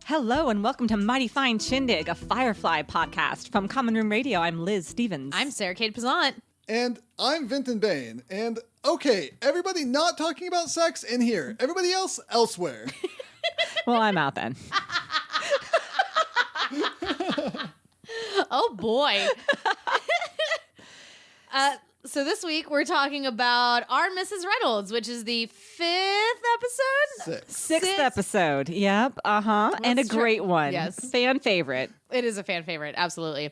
Hello and welcome to Mighty Fine Shindig, a Firefly podcast. From Common Room Radio, I'm Liz Stevens. I'm Sarah Kate Pazant. And I'm Vinton Bain. And okay, everybody not talking about sex in here. Everybody else elsewhere. Well, I'm out then. Oh boy. So this week we're talking about Our Mrs. Reynolds, which is the 5th episode? Sixth episode. Yep. And a great one. Yes. Fan favorite. It is a fan favorite, absolutely.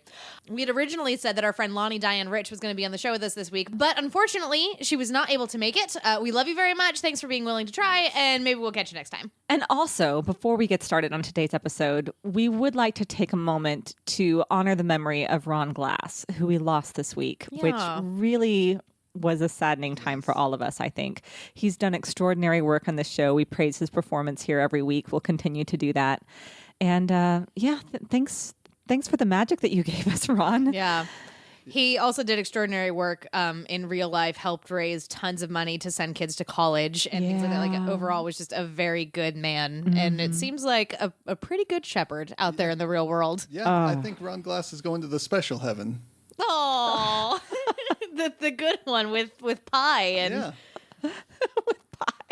We had originally said that our friend Lonnie Diane Rich was going to be on the show with us this week, but unfortunately, she was not able to make it. We love you very much. Thanks for being willing to try, and maybe we'll catch you next time. And also, before we get started on today's episode, we would like to take a moment to honor the memory of Ron Glass, who we lost this week, which really was a saddening time for all of us, I think. He's done extraordinary work on this show. We praise his performance here every week. We'll continue to do that. And thanks for the magic that you gave us, Ron. Yeah. He also did extraordinary work in real life, helped raise tons of money to send kids to college and things like that. Like, overall was just a very good man. Mm-hmm. And it seems like a pretty good shepherd out there in the real world. Yeah, I think Ron Glass is going to the special heaven. Oh, the good one with pie and Yeah.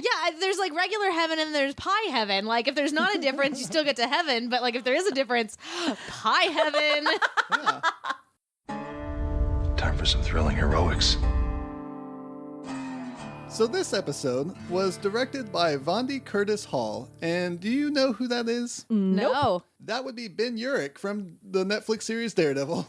Yeah, there's like regular heaven and there's pie heaven. Like if there's not a difference, you still get to heaven. But like if there is a difference, pie heaven. Yeah. Time for some thrilling heroics. So this episode was directed by Vondi Curtis Hall. And do you know who that is? No. That would be Ben Urich from the Netflix series Daredevil.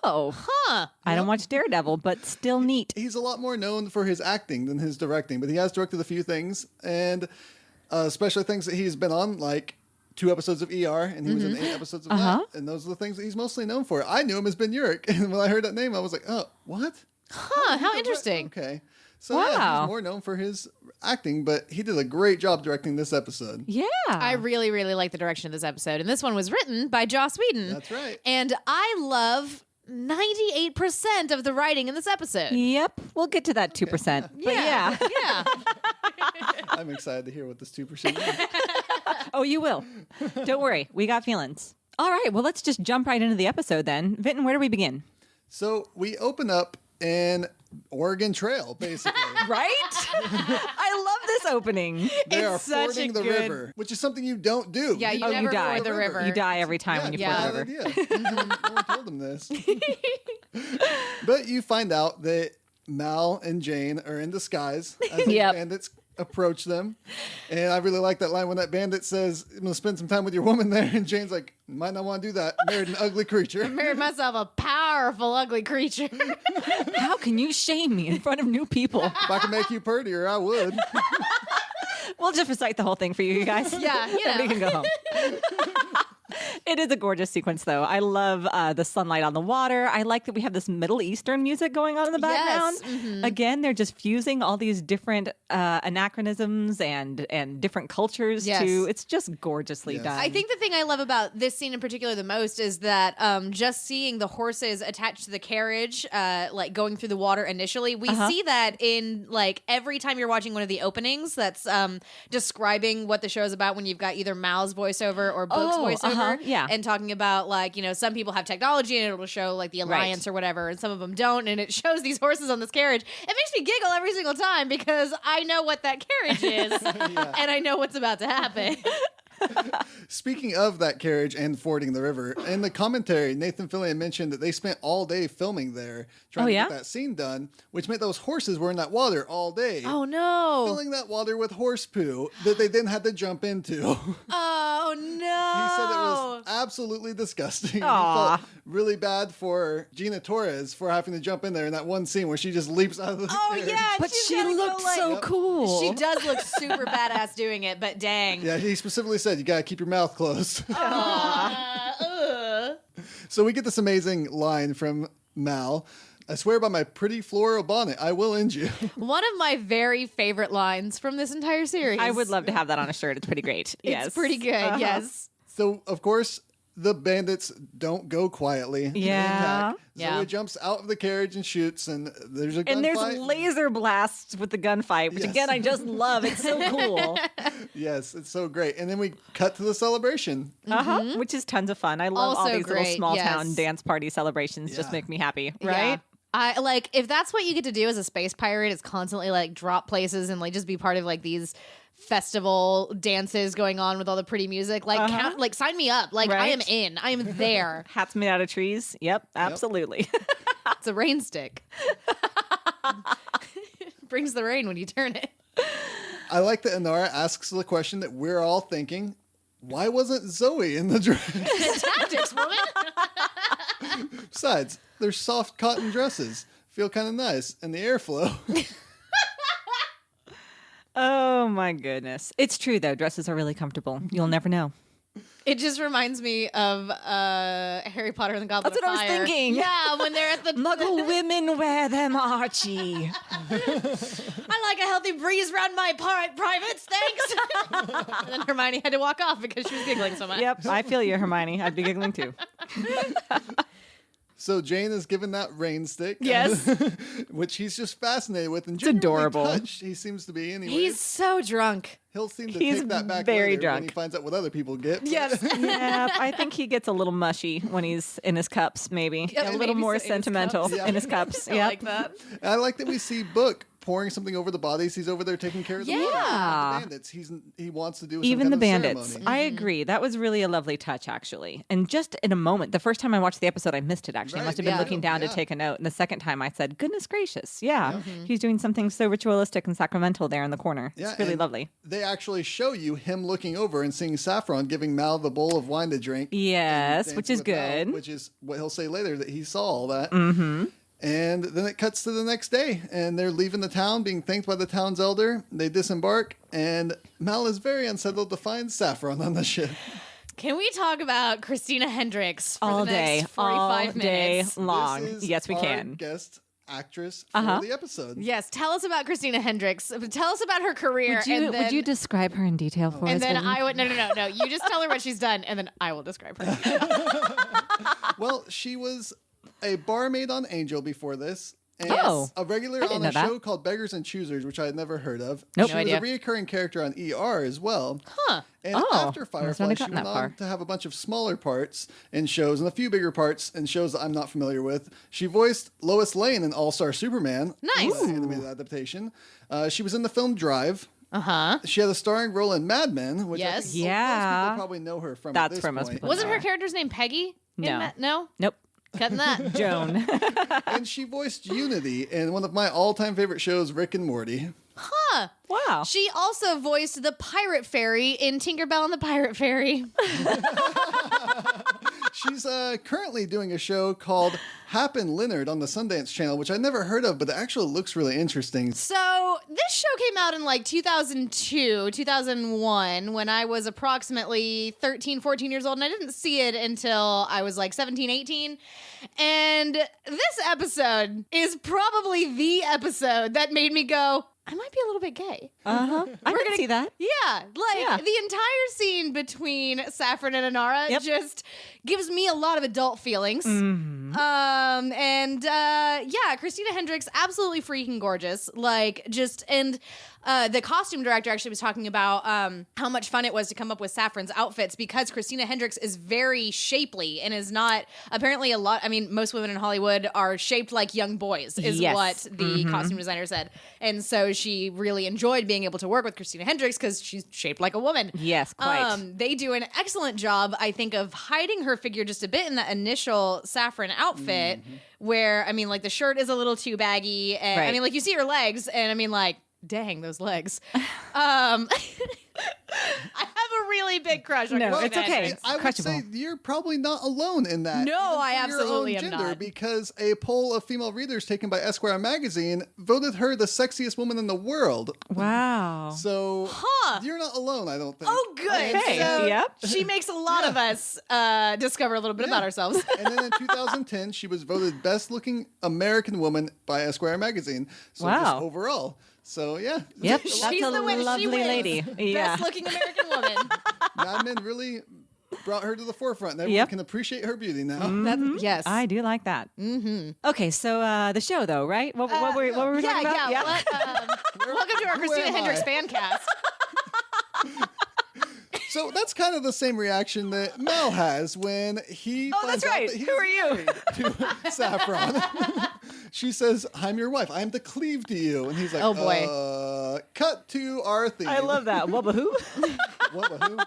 Oh. Huh. I don't watch Daredevil, but still neat. He's a lot more known for his acting than his directing, but he has directed a few things, and especially things that he's been on, like 2 episodes of ER, and he was in 8 episodes of that, and those are the things that he's mostly known for. I knew him as Ben Urich, and when I heard that name, I was like, oh, what? Huh, how interesting. Okay. So yeah, he's more known for his acting, but he did a great job directing this episode. Yeah. I really, really like the direction of this episode. And this one was written by Joss Whedon. That's right. And I love 98% of the writing in this episode. Yep. We'll get to that 2%. But yeah. Yeah. I'm excited to hear what this 2% is. Oh, you will. Don't worry. We got feelings. All right. Well, let's just jump right into the episode then. Vinton, where do we begin? So we open up in Oregon Trail, basically. Right? I love this opening. They are such fording a the good- river, which is something you don't do. Yeah, you never you die. ford the river. You die every time when you ford Yeah. the river. Bad idea. No one told him this. But you find out that Mal and Jane are in disguise as the bandits approach them. And I really like that line when that bandit says, I'm going to spend some time with your woman there. And Jane's like, might not want to do that. Married an ugly creature. Married myself a powerful, ugly creature. How can you shame me in front of new people? If I could make you prettier, I would. We'll just recite the whole thing for you guys. Yeah, you know. We can go home. It is a gorgeous sequence, though. I love the sunlight on the water. I like that we have this Middle Eastern music going on in the background. Yes. Mm-hmm. Again, they're just fusing all these different anachronisms and different cultures to. It's just gorgeously done. I think the thing I love about this scene in particular the most is that just seeing the horses attached to the carriage, like going through the water initially, we see that in like every time you're watching one of the openings that's describing what the show is about when you've got either Mal's voiceover or Book's voiceover. Yeah. And talking about like, you know, some people have technology and it'll show like the Alliance or whatever, and some of them don't. And it shows these horses on this carriage. It makes me giggle every single time because I know what that carriage is and I know what's about to happen. Speaking of that carriage and fording the river, in the commentary, Nathan Fillion mentioned that they spent all day filming there trying to get that scene done, which meant those horses were in that water all day. Oh, no. Filling that water with horse poo that they then had to jump into. Oh, no. He said it was absolutely disgusting. He felt really bad for Gina Torres for having to jump in there in that one scene where she just leaps out of the carriage. Yeah. But she looked so cool. She does look super badass doing it, but dang. Yeah, he specifically said, you got to keep your mouth closed. So we get this amazing line from Mal. I swear by my pretty floral bonnet, I will end you. One of my very favorite lines from this entire series. I would love to have that on a shirt. It's pretty great. Yes. It's pretty good, yes. So, of course, the bandits don't go quietly. Yeah. Zoe jumps out of the carriage and shoots, and there's a gunfight. And there's laser blasts with the gunfight, which again, I just love. It's so cool. Yes, it's so great. And then we cut to the celebration. Which is tons of fun. I love all these little small town dance party celebrations. Just make me happy, right? Yeah. I like if that's what you get to do as a space pirate is constantly like drop places and like just be part of like these festival dances going on with all the pretty music. Like like sign me up. Like I am in. I am there. Hats made out of trees. Yep, absolutely. It's a rain stick. Brings the rain when you turn it. I like that Inara asks the question that we're all thinking. Why wasn't Zoe in the dress? Tactics, woman. Besides, they're soft cotton dresses. Feel kind of nice. And the airflow. Oh, my goodness. It's true, though. Dresses are really comfortable. You'll never know. It just reminds me of Harry Potter and the Goblet of Fire. That's what I was thinking. Yeah, when they're at the... Muggle women wear them, Archie. I like a healthy breeze around my privates, thanks. And then Hermione had to walk off because she was giggling so much. Yep, I feel you, Hermione. I'd be giggling, too. So Jane is given that rain stick. Yes. Which he's just fascinated with. And it's adorable. Touched, he seems to be anyway. He's so drunk. He'll seem to take that back very later drunk when he finds out what other people get. Yes. Yeah, I think he gets a little mushy when he's in his cups, maybe. Yep, a little more sentimental in his cups. I like that. And I like that we see Book pouring something over the bodies. He's over there taking care of the bandits. He wants to do some even kind the of bandits. ceremony. I agree. That was really a lovely touch, actually. And just in a moment, the first time I watched the episode, I missed it. Actually, I must have been looking down to take a note. And the second time, I said, "Goodness gracious, he's doing something so ritualistic and sacramental there in the corner. It's really lovely." They actually show you him looking over and seeing Saffron giving Mal the bowl of wine to drink. Yes, which is good. Mal, which is what he'll say later, that he saw all that. Mm-hmm. And then it cuts to the next day, and they're leaving the town, being thanked by the town's elder. They disembark, and Mal is very unsettled to find Saffron on the ship. Can we talk about Christina Hendricks for all the day, next 45 minutes? All day long. This is yes, we our can. Guest actress for the episode. Yes, tell us about Christina Hendricks. Tell us about her career. Would you describe her in detail for us? And then I would no. You just tell her what she's done, and then I will describe her. Well, she was a barmaid on Angel before this. And a regular on a show called Beggars and Choosers, which I had never heard of. Nope. She was a reoccurring character on ER as well. Huh. And after Firefly, she went on to have a bunch of smaller parts in shows and a few bigger parts in shows that I'm not familiar with. She voiced Lois Lane in All-Star Superman. Nice. The animated adaptation. She was in the film Drive. Uh-huh. She had a starring role in Mad Men, which I think most people probably know her from at this point. most people. Wasn't her character's name Peggy? No. No? Nope. Cutting that. Joan. And she voiced Unity in one of my all-time favorite shows, Rick and Morty. Huh. Wow. She also voiced the Pirate Fairy in Tinkerbell and the Pirate Fairy. She's currently doing a show called Happen Leonard on the Sundance Channel, which I never heard of, but it actually looks really interesting. So this show came out in like 2002, 2001, when I was approximately 13, 14 years old, and I didn't see it until I was like 17, 18. And this episode is probably the episode that made me go, I might be a little bit gay. I can see that. Yeah, the entire scene between Saffron and Inara just gives me a lot of adult feelings. Mm-hmm. Christina Hendricks, absolutely freaking gorgeous. The costume director actually was talking about how much fun it was to come up with Saffron's outfits because Christina Hendricks is very shapely and is not apparently a lot. I mean, most women in Hollywood are shaped like young boys, is what the costume designer said. And so she really enjoyed being able to work with Christina Hendricks because she's shaped like a woman. Yes, quite. They do an excellent job, I think, of hiding her figure just a bit in that initial Saffron outfit where, I mean, like the shirt is a little too baggy. And I mean, like you see her legs and I mean, like, dang, those legs. I have a really big crush on Christina it's okay. Hendricks. I would say you're probably not alone in that. No, I absolutely am gender, not. Because a poll of female readers taken by Esquire magazine voted her the sexiest woman in the world. Wow. So you're not alone, I don't think. Oh, good. Okay. So she makes a lot of us discover a little bit about ourselves. And then in 2010, she was voted best looking American woman by Esquire magazine. So just overall. So, yeah. Yep. She's That's a the winner. lovely She wins. lady. Yeah. Best looking American woman. Mad Men really brought her to the forefront. And everyone can appreciate her beauty now. Yes. I do like that. Okay, so the show, though, right? What were we talking about? Welcome to our Christina Hendricks fan cast. So that's kind of the same reaction that Mel has when he finds out that he's Who are you? married to Saffron. She says, I'm your wife. I'm to cleave to you. And he's like, oh boy. Cut to our theme. I love that. Wubba who? Wubba who?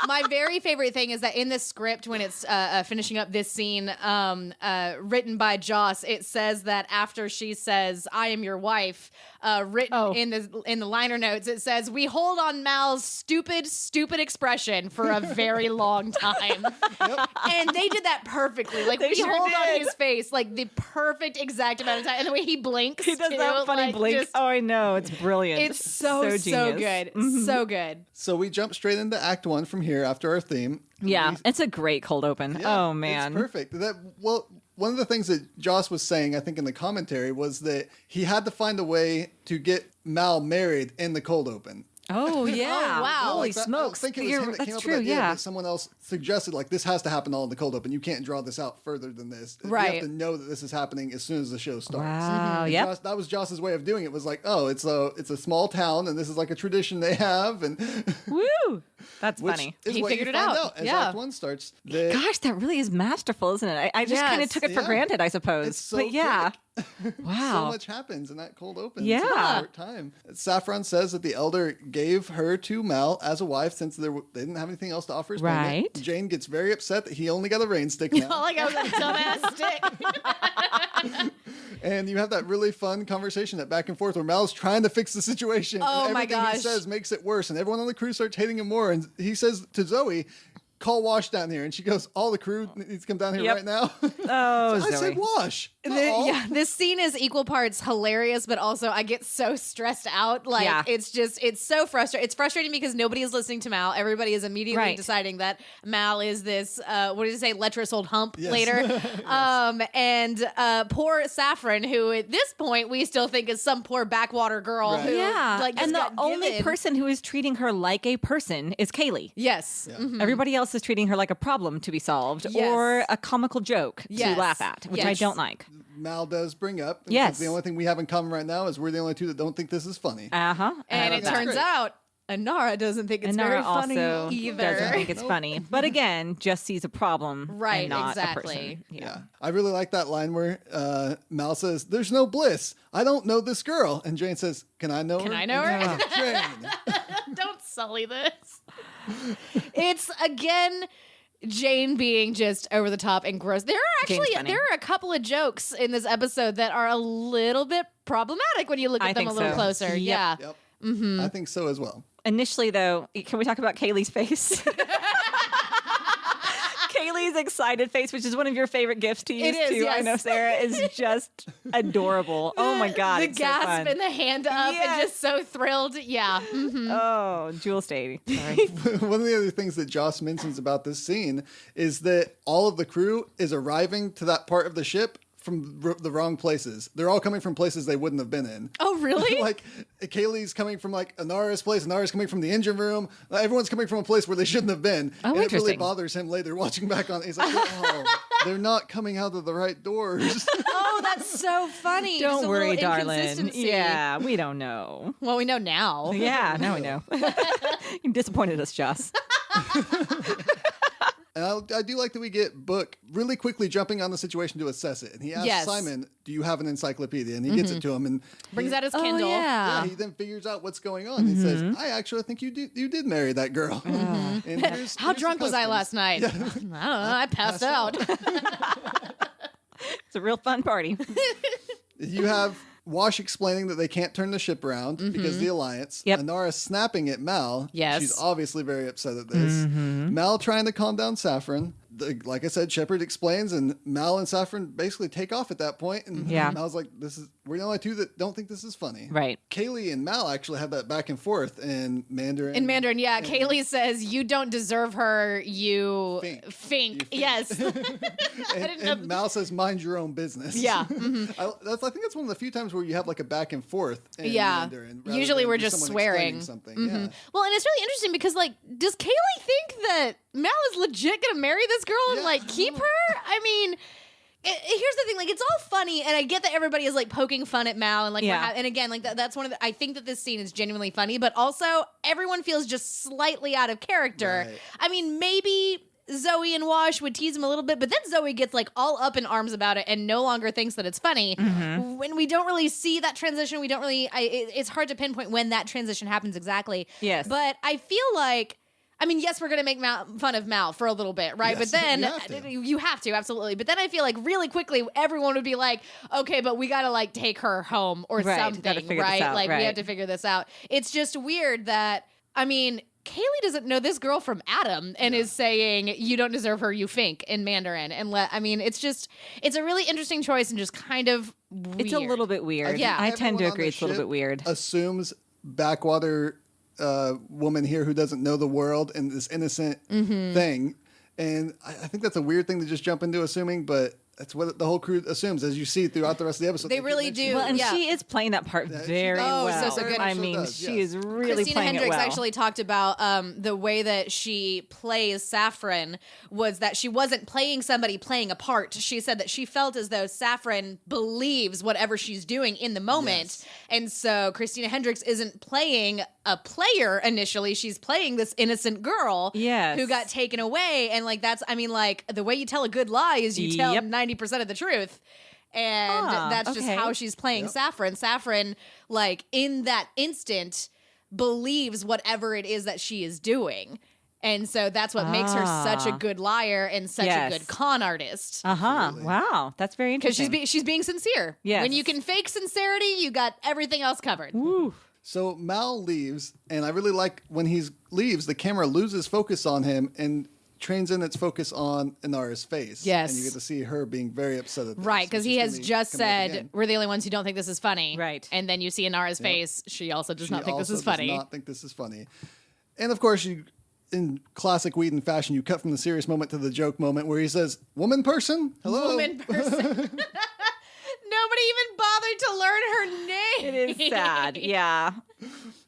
My very favorite thing is that in the script, when it's finishing up this scene, written by Joss, it says that after she says, I am your wife, written in the liner notes, it says, we hold on Mal's stupid expression for a very long time. And they did that perfectly. Like, we hold on his face, like, the perfect exact amount of time. And the way he blinks. He does that funny blink. I know. It's brilliant. It's so good. So good. So we jump straight into Act 1 from here after our theme. Yeah, it's a great cold open. Yeah, oh, man. It's perfect. One of the things that Joss was saying, I think in the commentary, was that he had to find a way to get Mal married in the cold open. Oh, yeah. Oh, wow. Holy Like smokes. I don't think it was him that came up with that idea, but someone else suggested, like, this has to happen all in the cold open. You can't draw this out further than this. Right. You have to know that this is happening as soon as the show starts. Wow, yep. That was Joss's way of doing it. Was like, oh, it's a small town, and this is like a tradition they have. And Woo! That's funny. He figured it out. As Act 1 starts. Gosh, that really is masterful, isn't it? I just kind of took it for granted, I suppose. It's so but yeah. quick. Wow. So much happens in that cold open. Yeah. In a short time. Saffron says that the elder gave her to Mal as a wife since they didn't have anything else to offer his payment. Right. Jane gets very upset that he only got a rain stick now. Like I was a dumbass stick. And you have that really fun conversation, that back and forth where Mal's trying to fix the situation. Oh, and my everything gosh. he says makes it worse. And everyone on the crew starts hating him more. And he says to Zoe, call Wash down here. And she goes, all the crew needs to come down here right now. Oh, so I said Wash. This scene is equal parts hilarious, but also I get so stressed out. Like, it's so frustrating. It's frustrating because nobody is listening to Mal. Everybody is immediately deciding that Mal is this, what did you say, lecherous old hump later. And poor Saffron, who at this point we still think is some poor backwater girl who, like, and the only person who is treating her like a person is Kaylee. Yes. Yeah. Mm-hmm. Everybody else is treating her like a problem to be solved or a comical joke to laugh at, which I don't like. Mal does bring up. Yes. The only thing we have in common right now is we're the only two that don't think this is funny. And it turns out Inara doesn't think it's very funny either. Doesn't think it's funny, but again, just sees a problem, right? And not exactly. a person. Yeah, I really like that line where Mal says, "There's no bliss. I don't know this girl," and Jane says, "Can I know her?" Can I know her? Jane, don't sully this. It's again. Jane being just over the top and gross. There are a couple of jokes in this episode that are a little bit problematic when you look at them a little closer. Yep. Yep. Mm-hmm. I think so as well. Initially, though, can we talk about Kaylee's face? Kaylee's excited face, which is one of your favorite gifts to use too. Yes. I know, Sarah, is just adorable. Oh my God. The it's gasp so fun. and the hand up and just so thrilled. Yeah. Mm-hmm. Oh, Jewel Stady. One of the other things that Joss mentions about this scene is that all of the crew is arriving to that part of the ship from the wrong places. They're all coming from places they wouldn't have been in. Oh, really? Like, Kaylee's coming from, like, Inara's place. Inara's coming from the engine room. Everyone's coming from a place where they shouldn't have been. Oh, and interesting. it really bothers him later watching back on it. He's like, oh, they're not coming out of the right doors. Oh, that's so funny. Don't worry, darling. Yeah, we don't know. Well, we know now. Yeah, now we know. You disappointed us, Joss. And I do like that we get Book really quickly jumping on the situation to assess it. And he asks Simon, do you have an encyclopedia? And he gets it to him. And brings out his Kindle. Yeah, he then figures out what's going on. He says, I actually think you did marry that girl. And How drunk was I last night? Yeah. I don't know. I passed out. It's a real fun party. You have Wash explaining that they can't turn the ship around because of the alliance. Yep. Inara snapping at Mal. Yes. She's obviously very upset at this. Mal trying to calm down Saffron. like I said, Shepard explains, and Mal and Saffron basically take off at that point. And Mal's like, we're the only two that don't think this is funny. Right. Kaylee and Mal actually have that back and forth in Mandarin. Kaylee says, "You don't deserve her, you fink." Yes. and Mal says, "Mind your own business." Yeah. I think that's one of the few times where you have like a back and forth in Mandarin. Usually we're just swearing. Something. Well, and it's really interesting because, like, does Kaylee think that Mal is legit gonna marry this girl and like keep her? I mean, here's the thing: like, it's all funny, and I get that everybody is like poking fun at Mal, and like, and again, like that's one of the. I think that this scene is genuinely funny, but also everyone feels just slightly out of character. Right. I mean, maybe Zoe and Wash would tease him a little bit, but then Zoe gets like all up in arms about it and no longer thinks that it's funny. When we don't really see that transition, we don't really. It's hard to pinpoint when that transition happens exactly. Yes, but I feel like. I mean, yes, we're going to make fun of Mal for a little bit, right? Yes, but then you have to, absolutely. But then I feel like really quickly, everyone would be like, okay, but we got to like take her home or something, right? Like we have to figure this out. It's just weird that, I mean, Kaylee doesn't know this girl from Adam and is saying, you don't deserve her, you fink, in Mandarin. And I mean, it's a really interesting choice and just kind of weird. It's a little bit weird. I tend to agree it's a little bit weird. Assumes backwater woman here who doesn't know the world and this innocent thing. And I think that's a weird thing to just jump into assuming, but that's what the whole crew assumes, as you see throughout the rest of the episode. They really do. Well, and she is playing that part very well. So good. I mean, she is really Christina playing Hendricks it well. actually talked about the way that she plays Saffron was that she wasn't playing somebody playing a part. She said that she felt as though Saffron believes whatever she's doing in the moment. And so Christina Hendricks isn't playing a player initially. She's playing this innocent girl who got taken away. And like, that's, I mean, like the way you tell a good lie is you tell 90% of the truth. And that's just how she's playing Saffron. Saffron, like in that instant, believes whatever it is that she is doing. And so that's what makes her such a good liar and such a good con artist. Wow. That's very interesting. Because she's being sincere. Yes. When you can fake sincerity, you got everything else covered. Woo. So Mal leaves, and I really like when he leaves, the camera loses focus on him and trains in its focus on Inara's face. Yes. And you get to see her being very upset at this. Right, because he has just said, we're the only ones who don't think this is funny. Right. And then you see Inara's face. She also does not think this is funny. Does not think this is funny. And of course, in classic Whedon fashion, you cut from the serious moment to the joke moment where he says, "Woman person? Hello?" Woman person. Nobody even bothered to learn her name. It is sad. Yeah.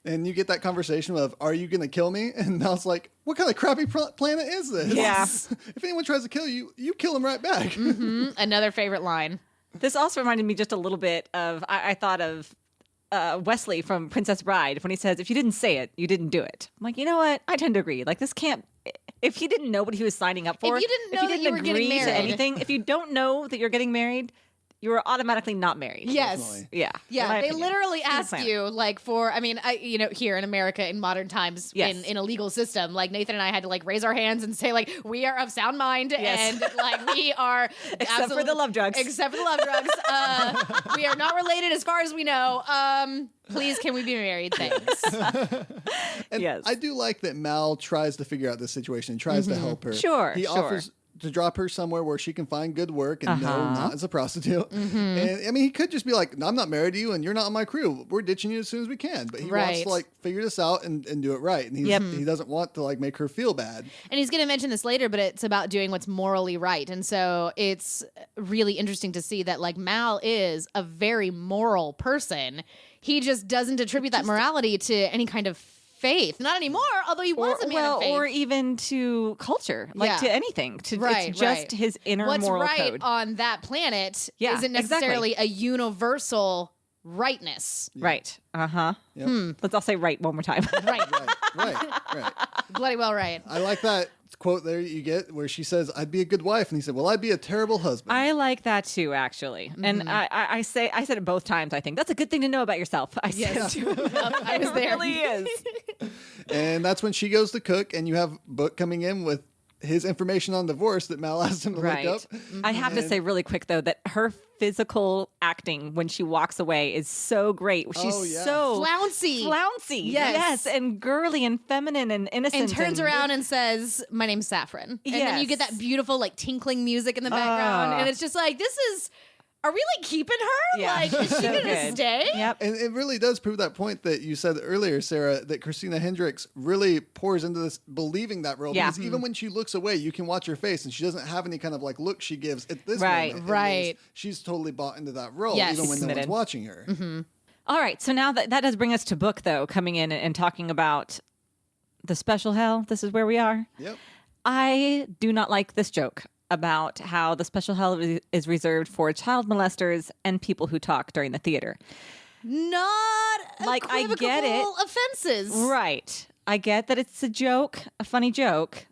And you get that conversation of, "Are you going to kill me?" And Mal's like, "What kind of crappy planet is this?" Yeah. If anyone tries to kill you, you kill them right back. Another favorite line. This also reminded me just a little bit of, I thought of Wesley from Princess Bride when he says, "If you didn't say it, you didn't do it." I'm like, you know what? I tend to agree. Like, this can't. If he didn't know what he was signing up for, if you didn't know that you were getting married to anything, if you don't know that you're getting married, you are automatically not married. Yes. Definitely. Yeah. Yeah. They literally ask you, like, for, I mean, here in America in modern times, in a legal system, like Nathan and I had to like raise our hands and say, like, we are of sound mind and like we are except for the love drugs. Except for the love drugs. We are not related as far as we know. Please, can we be married? Thanks. And yes. I do like that Mal tries to figure out this situation and tries to help her. Sure. He offers to drop her somewhere where she can find good work and no, not as a prostitute. And I mean, he could just be like, "No, I'm not married to you and you're not on my crew. We're ditching you as soon as we can." But he wants to like figure this out and do it right. And he doesn't want to like make her feel bad. And he's going to mention this later, but it's about doing what's morally right. And so it's really interesting to see that like Mal is a very moral person. He just doesn't attribute that morality to any kind of faith. Not anymore, although he was a man of faith. Or even to culture, like to anything. It's just his inner what's moral right code. on that planet isn't necessarily a universal rightness. Right. Yep. Let's all say right one more time. Right. Bloody well right. I like that quote there you get where she says, "I'd be a good wife," and he said, "Well, I'd be a terrible husband." I like that too, actually. And I said it both times. I think that's a good thing to know about yourself. I said to him. I was there. It really is. And that's when she goes to cook, and you have Book coming in with his information on divorce that Mal asked him to look up. I have to say really quick, though, that her physical acting when she walks away is so great. She's so flouncy. Yes. And girly and feminine and innocent. And turns around and says, "My name's Saffron." And then you get that beautiful, like, tinkling music in the background. And it's just like, are we, like, keeping her? Yeah. Like, is she going to stay? Yep. And it really does prove that point that you said earlier, Sarah, that Christina Hendricks really pours into this, believing that role. Yeah. Because even when she looks away, you can watch her face, and she doesn't have any kind of, like, look she gives at this moment. Right. She's totally bought into that role, Yes. even when no one's watching her. Mm-hmm. All right. So now that does bring us to book, though, coming in and talking about the special hell. This is where we are. Yep. I do not like this joke about how the special hell is reserved for child molesters and people who talk during the theater. Not like, I get it. Offenses. Right. I get that it's a joke, a funny joke.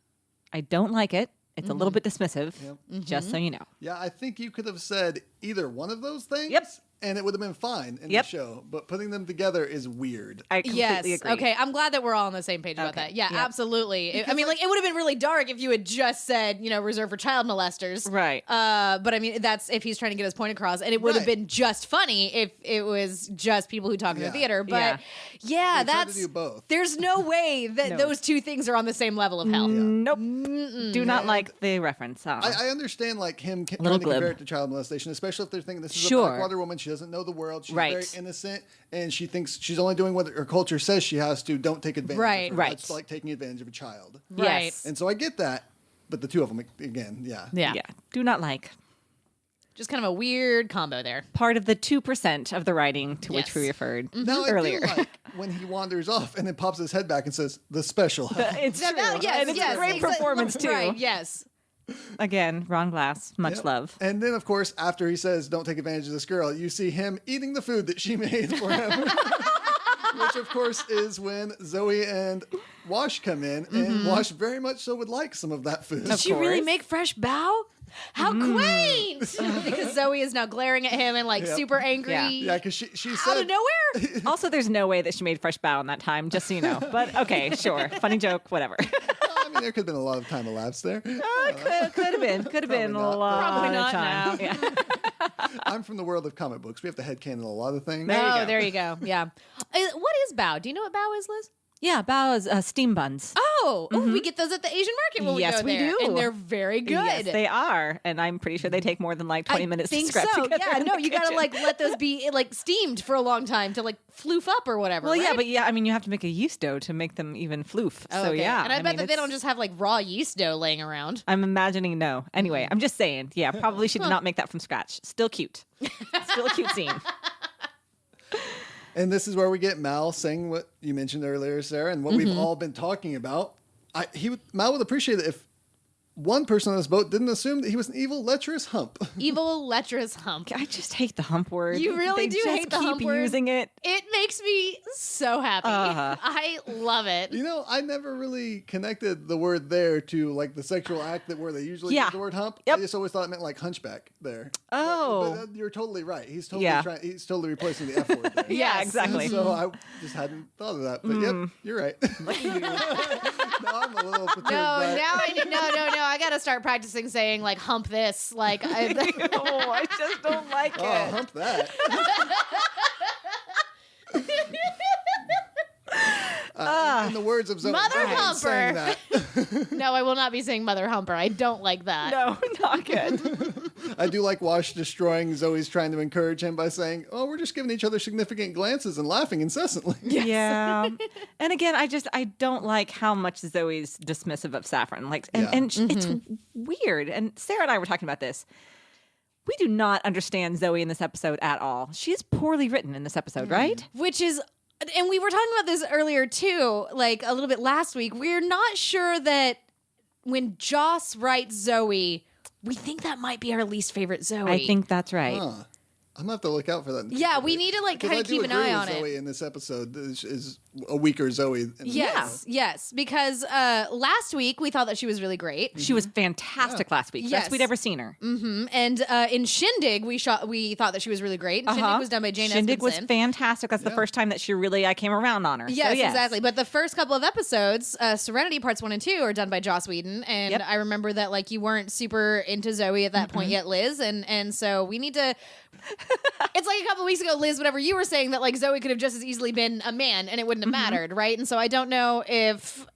I don't like it. It's a little bit dismissive, just so you know. Yeah, I think you could have said either one of those things. Yep. And it would have been fine in the show. But putting them together is weird. I completely agree. Okay, I'm glad that we're all on the same page about that. Yeah, absolutely. I mean, like, it would have been really dark if you had just said, reserved for child molesters. Right. But I mean, that's if he's trying to get his point across. And it would have been just funny if it was just people who talk in the theater. But that's... to do both. There's no way that those two things are on the same level of hell. Nope. Do not like the reference. I understand, like, him trying to compare it to child molestation, especially if they're thinking this is a Blackwater woman. She doesn't know the world. She's very innocent, and she thinks she's only doing what her culture says she has to. Don't take advantage of her. Right. It's like taking advantage of a child. Right. And so I get that, but the two of them, again, Yeah. Do not like. Just kind of a weird combo there. Part of the 2% of the writing to which we referred now, earlier. I do like when he wanders off and then pops his head back and says, "The special hell." It's true. Yes, and it's a great performance, too. Right, yes. Again, Ron Glass, much love. And then, of course, after he says, "Don't take advantage of this girl," you see him eating the food that she made for him. Which, of course, is when Zoe and Wash come in, and Wash very much so would like some of that food. Did she really make fresh bao? How quaint! Because Zoe is now glaring at him and, like, super angry. Yeah, because she said... Out of nowhere? Also, there's no way that she made fresh bao in that time, just so you know. But, okay, sure. Funny joke, whatever. I mean, there could have been a lot of time elapsed there. Could have been. Could have been a lot Probably not of time. now. Yeah. I'm from the world of comic books. We have to headcanon a lot of things. There you go. Yeah. What is bao? Do you know what bao is, Liz? Yeah, bao is steam buns. Oh, we get those at the Asian market when we go there. Yes, we do. And they're very good. Yes, they are. And I'm pretty sure they take more than like 20 minutes to scrap together. Yeah, no, you got to like let those be like steamed for a long time to like floof up or whatever. Well, right? I mean, you have to make a yeast dough to make them even floof. Oh, so, okay. yeah. And I bet that they don't just have like raw yeast dough laying around. I'm imagining no. Anyway, I'm just saying. Yeah, probably she did not make that from scratch. Still cute. Still a cute scene. And this is where we get Mal saying what you mentioned earlier, Sarah, and what we've all been talking about. Mal would appreciate it if one person on this boat didn't assume that he was an evil, lecherous hump. Evil, lecherous hump. I just hate the hump word. You really do hate the hump word. Using it. It makes me so happy. I love it. You know, I never really connected the word there to like the sexual act where they usually use the word hump. Yep. I just always thought it meant like hunchback there. Oh. But you're totally right. He's totally he's totally replacing the F word there. Yeah, exactly. So I just hadn't thought of that. But yep, you're right. Now I'm a little perturbed. No. I got to start practicing saying like hump this. Like, I just don't like it. Hump that. In the words of Zoe, Mother Humper. That. No, I will not be saying Mother Humper. I don't like that. No, not good. I do like Wash destroying Zoe's trying to encourage him by saying, "Oh, we're just giving each other significant glances and laughing incessantly." Yes. Yeah. And again, I don't like how much Zoe's dismissive of Saffron. Like, and it's weird. And Sarah and I were talking about this. We do not understand Zoe in this episode at all. She's poorly written in this episode, right? Which is, and we were talking about this earlier too, like a little bit last week. We're not sure that when Joss writes Zoe, we think that might be our least favorite Zoe. I think that's right. Huh. I'm gonna have to look out for that. Yeah, we need to like kind of keep an eye on Zoe it. in this episode is a weaker Zoe. Yes, because last week we thought that she was really great. She was fantastic last week. Best we'd ever seen her. Mm-hmm. And in Shindig, we thought that she was really great. Shindig was done by Jane Shindig Espenson. was fantastic. That's the first time that I came around on her. Yes, so, yes. exactly. But the first couple of episodes, Serenity Parts 1 and 2, are done by Joss Whedon. And I remember that like you weren't super into Zoe at that point yet, Liz. And so we need to... It's like a couple of weeks ago, Liz, whatever you were saying, that like Zoe could have just as easily been a man and it wouldn't have mattered, right? And so I don't know if...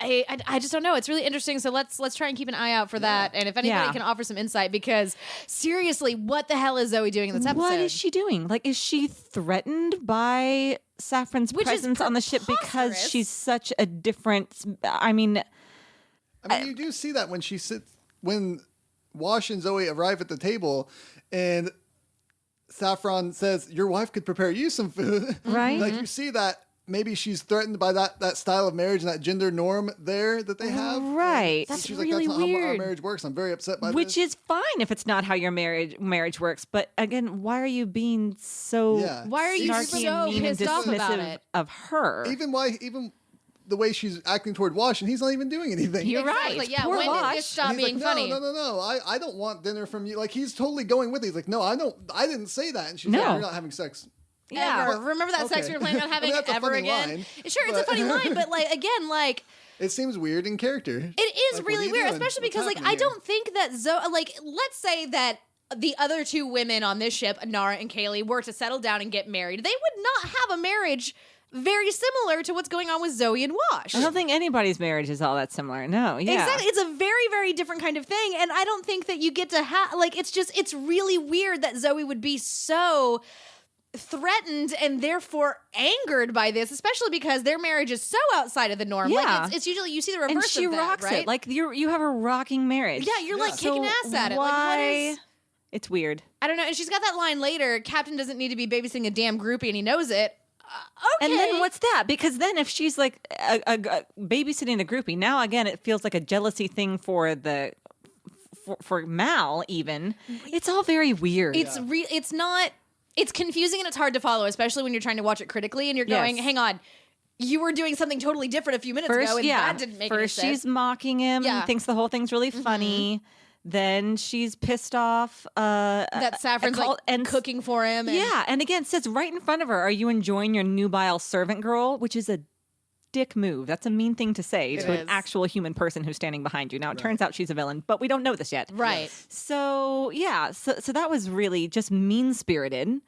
I just don't know. It's really interesting. So let's try and keep an eye out for that. And if anybody can offer some insight, because seriously, what the hell is Zoe doing in this episode? What is she doing? Like, is she threatened by Saffron's presence on the ship because she's such a different? I mean, you do see that when Wash and Zoe arrive at the table, and Saffron says, "Your wife could prepare you some food," right? Like you see that. Maybe she's threatened by that style of marriage and that gender norm there that they have. Right. That's really weird. That's not how our marriage works. I'm very upset by this. Which is fine if it's not how your marriage works. But again, why are you being so why are you so pissed off about it of her? Even the way she's acting toward Wash, and he's not even doing anything. You're right. Like, yeah, Poor when Wash. did this stop being funny? No. I don't want dinner from you. Like, he's totally going with it. He's like, no, I don't. I didn't say that. And she's like, you're not having sex. Yeah. Ever. Remember that sex we were planning on having ever again? Line, sure, it's a funny line, but like again, like it seems weird in character. It is like, really weird, especially because like I don't think that Zoe, like, let's say that the other two women on this ship, Nara and Kaylee, were to settle down and get married. They would not have a marriage very similar to what's going on with Zoe and Wash. I don't think anybody's marriage is all that similar. No, exactly. It's a very, very different kind of thing, and I don't think that you get to have like it's really weird that Zoe would be so threatened and therefore angered by this, especially because their marriage is so outside of the norm. Yeah. Like it's usually you see the reverse and she of that, rocks right? it. Like you have a rocking marriage. Yeah, you're like kicking ass at it. Why? Like what is? It's weird. I don't know. And she's got that line later. Captain doesn't need to be babysitting a damn groupie, and he knows it. Okay. And then what's that? Because then if she's like a babysitting a groupie, now again it feels like a jealousy thing for for Mal. Even it's all very weird. It's not. It's confusing and it's hard to follow, especially when you're trying to watch it critically and you're going, hang on, you were doing something totally different a few minutes ago and that didn't make any sense. First she's mocking him and thinks the whole thing's really funny. Then she's pissed off. That Saffron's cooking for him. And again, says right in front of her, are you enjoying your nubile servant girl? Which is a dick move. That's a mean thing to say to an actual human person who's standing behind you. Now, it turns out she's a villain, but we don't know this yet. Right. Yes. So, so that was really just mean-spirited.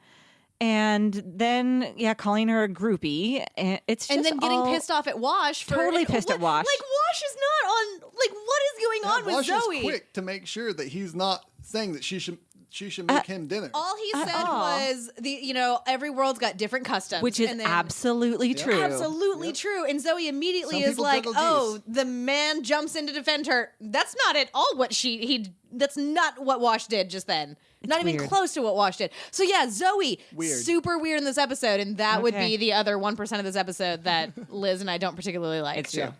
And then, calling her a groupie. And it's just then getting pissed off at Wash. Totally pissed at Wash. Like, Wash is not on... Like, what is going on with Wash Zoe? Is quick to make sure that he's not saying that she should make him dinner. All he said was every world's got different customs, which is absolutely true. Absolutely true. And Zoe immediately is like, "Oh, the man jumps in to defend her." That's not at all what that's not what Wash did just then. It's not even close to what Wash did. So Zoe, super weird in this episode, and that would be the other 1% of this episode that Liz and I don't particularly like. It's true.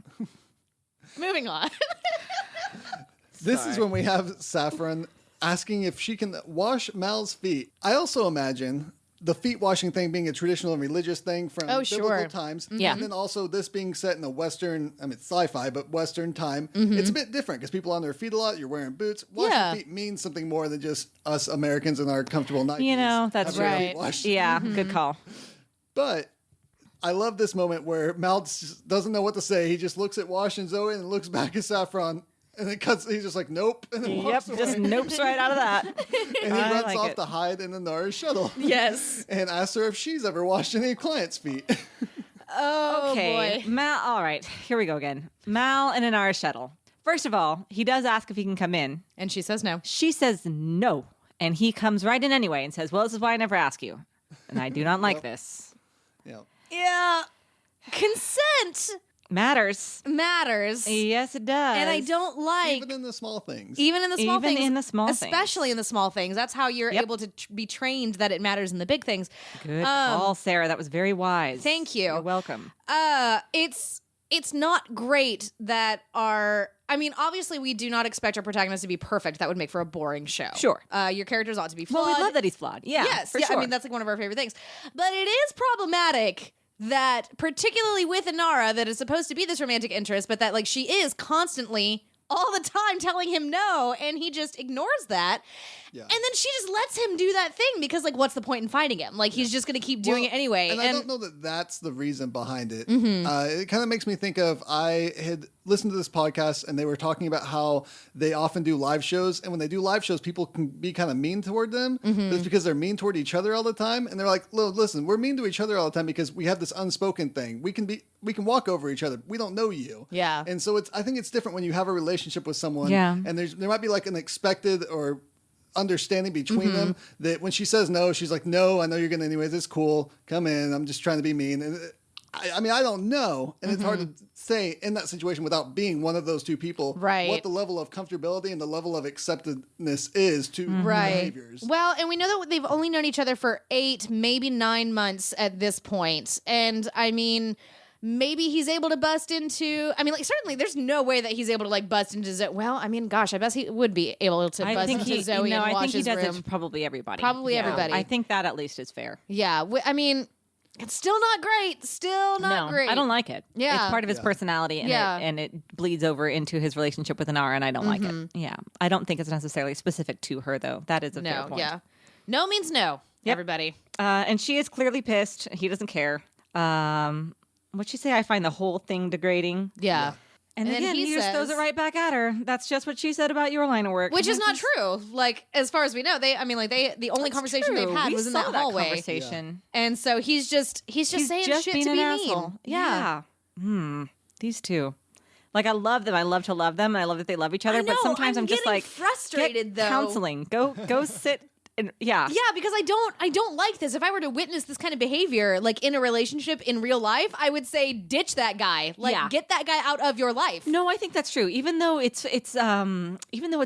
Moving on. This is when we have Saffron asking if she can wash Mal's feet. I also imagine the feet washing thing being a traditional and religious thing from biblical times. Yeah. And then also this being set in a Western, sci-fi, but Western time. It's a bit different because people on their feet a lot, you're wearing boots. Washing feet means something more than just us Americans in our comfortable Nikes. That's right. Yeah, good call. But I love this moment where Mal just doesn't know what to say. He just looks at Wash and Zoe and looks back at Saffron. And it cuts. He's just like, nope. And then walks away. Just nopes right out of that. And he runs off to hide in the Nara's shuttle. Yes. And asks her if she's ever washed any clients' feet. Oh, boy. Mal, all right. Here we go again. Mal in an Nara shuttle. First of all, he does ask if he can come in. And she says no. She says no. And he comes right in anyway and says, well, this is why I never ask you. And I do not like this. Yeah. Consent matters. Yes, it does. And I don't like... Even in the small things. Even in the small things. Especially in the small things. That's how you're able to be trained that it matters in the big things. Good call, Sarah. That was very wise. Thank you. You're welcome. It's not great that our I mean, obviously, we do not expect our protagonist to be perfect. That would make for a boring show. Sure. Your characters ought to be flawed. Well, we love that he's flawed. Yeah. Yes. For Yeah. sure. I mean, that's like one of our favorite things. But it is problematic that, particularly with Inara, that is supposed to be this romantic interest, but that like she is constantly all the time telling him no, and he just ignores that. Yeah. And then she just lets him do that thing because, like, what's the point in fighting him? Like, he's just going to keep doing it anyway. And I don't know that that's the reason behind it. It kind of makes me think of, I had listened to this podcast and they were talking about how they often do live shows. And when they do live shows, people can be kind of mean toward them. But it's because they're mean toward each other all the time. And they're like, listen, we're mean to each other all the time because we have this unspoken thing. We can walk over each other. We don't know you. Yeah. And so I think it's different when you have a relationship with someone. Yeah. And there might be like an expected or understanding between them that when she says no, she's like, no, I know you're going to anyways. It's cool. Come in. I'm just trying to be mean. And I mean, I don't know. And it's hard to say in that situation without being one of those two people, right, what the level of comfortability and the level of acceptedness is to behaviors. Well, and we know that they've only known each other for 8, maybe 9 months at this point. And I mean, maybe he's able to bust into, I mean, like, certainly there's no way that he's able to, like, bust into Zoe. Well, I mean, gosh, I bet he would be able to bust into Zoe and wash his room. I think he does it to probably everybody. Probably everybody. I think that at least is fair. Yeah. I mean, it's still not great. Still not great. I don't like it. Yeah. It's part of his personality, and it bleeds over into his relationship with Inara, and I don't like it. Yeah. I don't think it's necessarily specific to her, though. That is a fair point. Yeah. No means no, everybody. And she is clearly pissed. He doesn't care. What'd she say? I find the whole thing degrading. Yeah. And again, he just throws it right back at her. That's just what she said about your line of work. Which is not true. Like, as far as we know, the only conversation they've had was in that hallway. Conversation. Yeah. And so he's just saying shit to be mean. Yeah. These two. Like, I love them. I love to love them. And I love that they love each other. But sometimes I'm just like, frustrated, though. Counseling. Go sit. Yeah, because I don't like this. If I were to witness this kind of behavior, like in a relationship in real life, I would say ditch that guy. Like, get that guy out of your life. No, I think that's true. Even though it's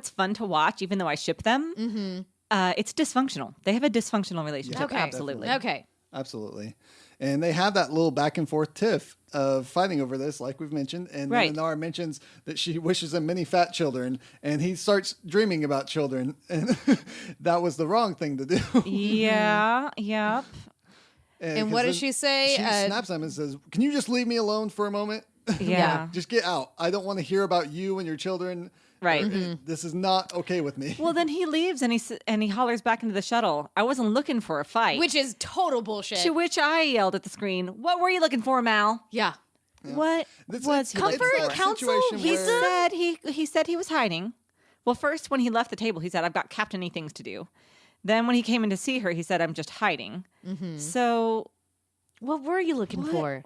fun to watch, even though I ship them, it's dysfunctional. They have a dysfunctional relationship. Okay. Absolutely. Okay. Absolutely. And they have that little back and forth tiff of fighting over this, like we've mentioned. And then Inara mentions that she wishes them many fat children, and he starts dreaming about children. And that was the wrong thing to do. Yeah. Yep. And what does she say? She snaps at him and says, "Can you just leave me alone for a moment? Yeah. Just get out. I don't want to hear about you and your children. Right. This is not okay with me." Well, then he leaves and he hollers back into the shuttle. I wasn't looking for a fight. Which is total bullshit. To which I yelled at the screen, "What were you looking for, Mal?" Yeah. What was he comfort looking for? counsel? He said he was hiding. Well, first when he left the table, he said, "I've got captainy things to do." Then when he came in to see her, he said, "I'm just hiding." So, what were you looking for?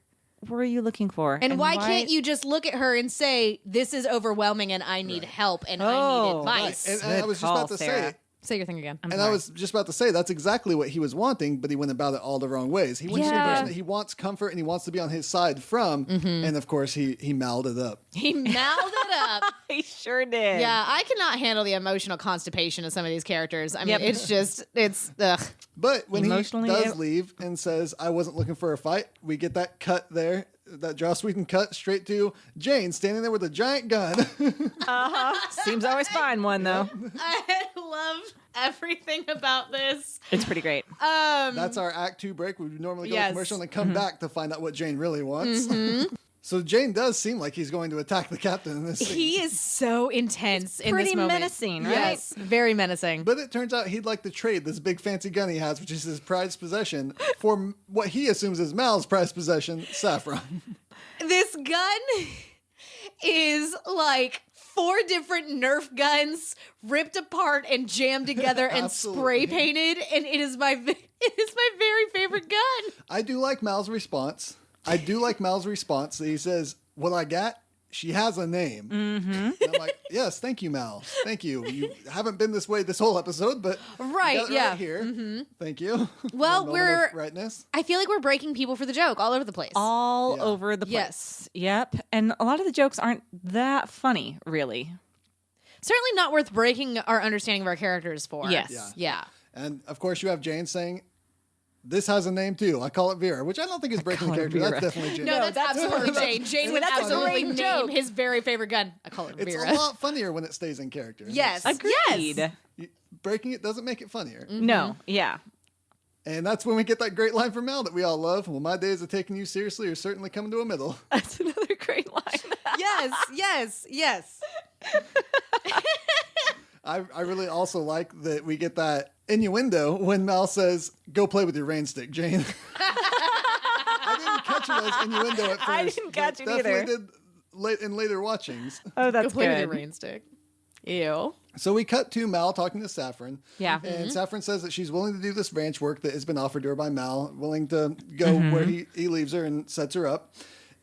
Were you looking for? And why can't you just look at her and say, "This is overwhelming and I need help and I need advice"? Right. And I was just about to say your thing again. I was just about to say that's exactly what he was wanting, but he went about it all the wrong ways. He went to the person that he wants comfort and he wants to be on his side from, and of course he mouthed it up. He mouthed it up. He sure did. Yeah, I cannot handle the emotional constipation of some of these characters. I mean, it's ugh. But when he does leave and says, "I wasn't looking for a fight," we get that cut there, that Joss Whedon cut straight to Jane standing there with a giant gun. Seems I always find one, though. I love everything about this. It's pretty great. That's our Act 2 break. We would normally go to commercial and then come back to find out what Jane really wants. So Jane does seem like he's going to attack the captain in this scene. He is so intense in this moment. Pretty menacing, right? Yes, very menacing. But it turns out he'd like to trade this big fancy gun he has, which is his prized possession, for what he assumes is Mal's prized possession, saffron. This gun is like 4 different Nerf guns ripped apart and jammed together and spray painted, and it is my very favorite gun. I do like Mal's response. He says, "What I got? She has a name." And I'm like, "Yes, thank you, Mal. Thank you. You haven't been this way this whole episode, but right here. Thank you." Well, rightness. I feel like we're breaking people for the joke all over the place. All over the place. Yes. Yep. And a lot of the jokes aren't that funny, really. Certainly not worth breaking our understanding of our characters for. Yes. Yeah. And of course, you have Jane saying, this has a name too. I call it Vera, which I don't think is breaking the character. Vera. That's definitely Jane. No, that's absolutely Jane. Jane would absolutely name joke. his very favorite gun. I call it It's Vera. a lot funnier when it stays in character. Yes. Agreed. Yes. Breaking it doesn't make it funnier. No, yeah. And that's when we get that great line from Mel that we all love. Well, my days of taking you seriously are certainly coming to a middle. That's another great line. Yes. I really also like that we get that innuendo when Mal says, "Go play with your rain stick, Jane." I didn't catch it as innuendo at first. I didn't catch it definitely either. did in later watchings. Oh, that's Go play with good. your rain stick. Ew. So we cut to Mal talking to Saffron. Yeah. And Saffron says that she's willing to do this ranch work that has been offered to her by Mal, willing to go where he leaves her and sets her up.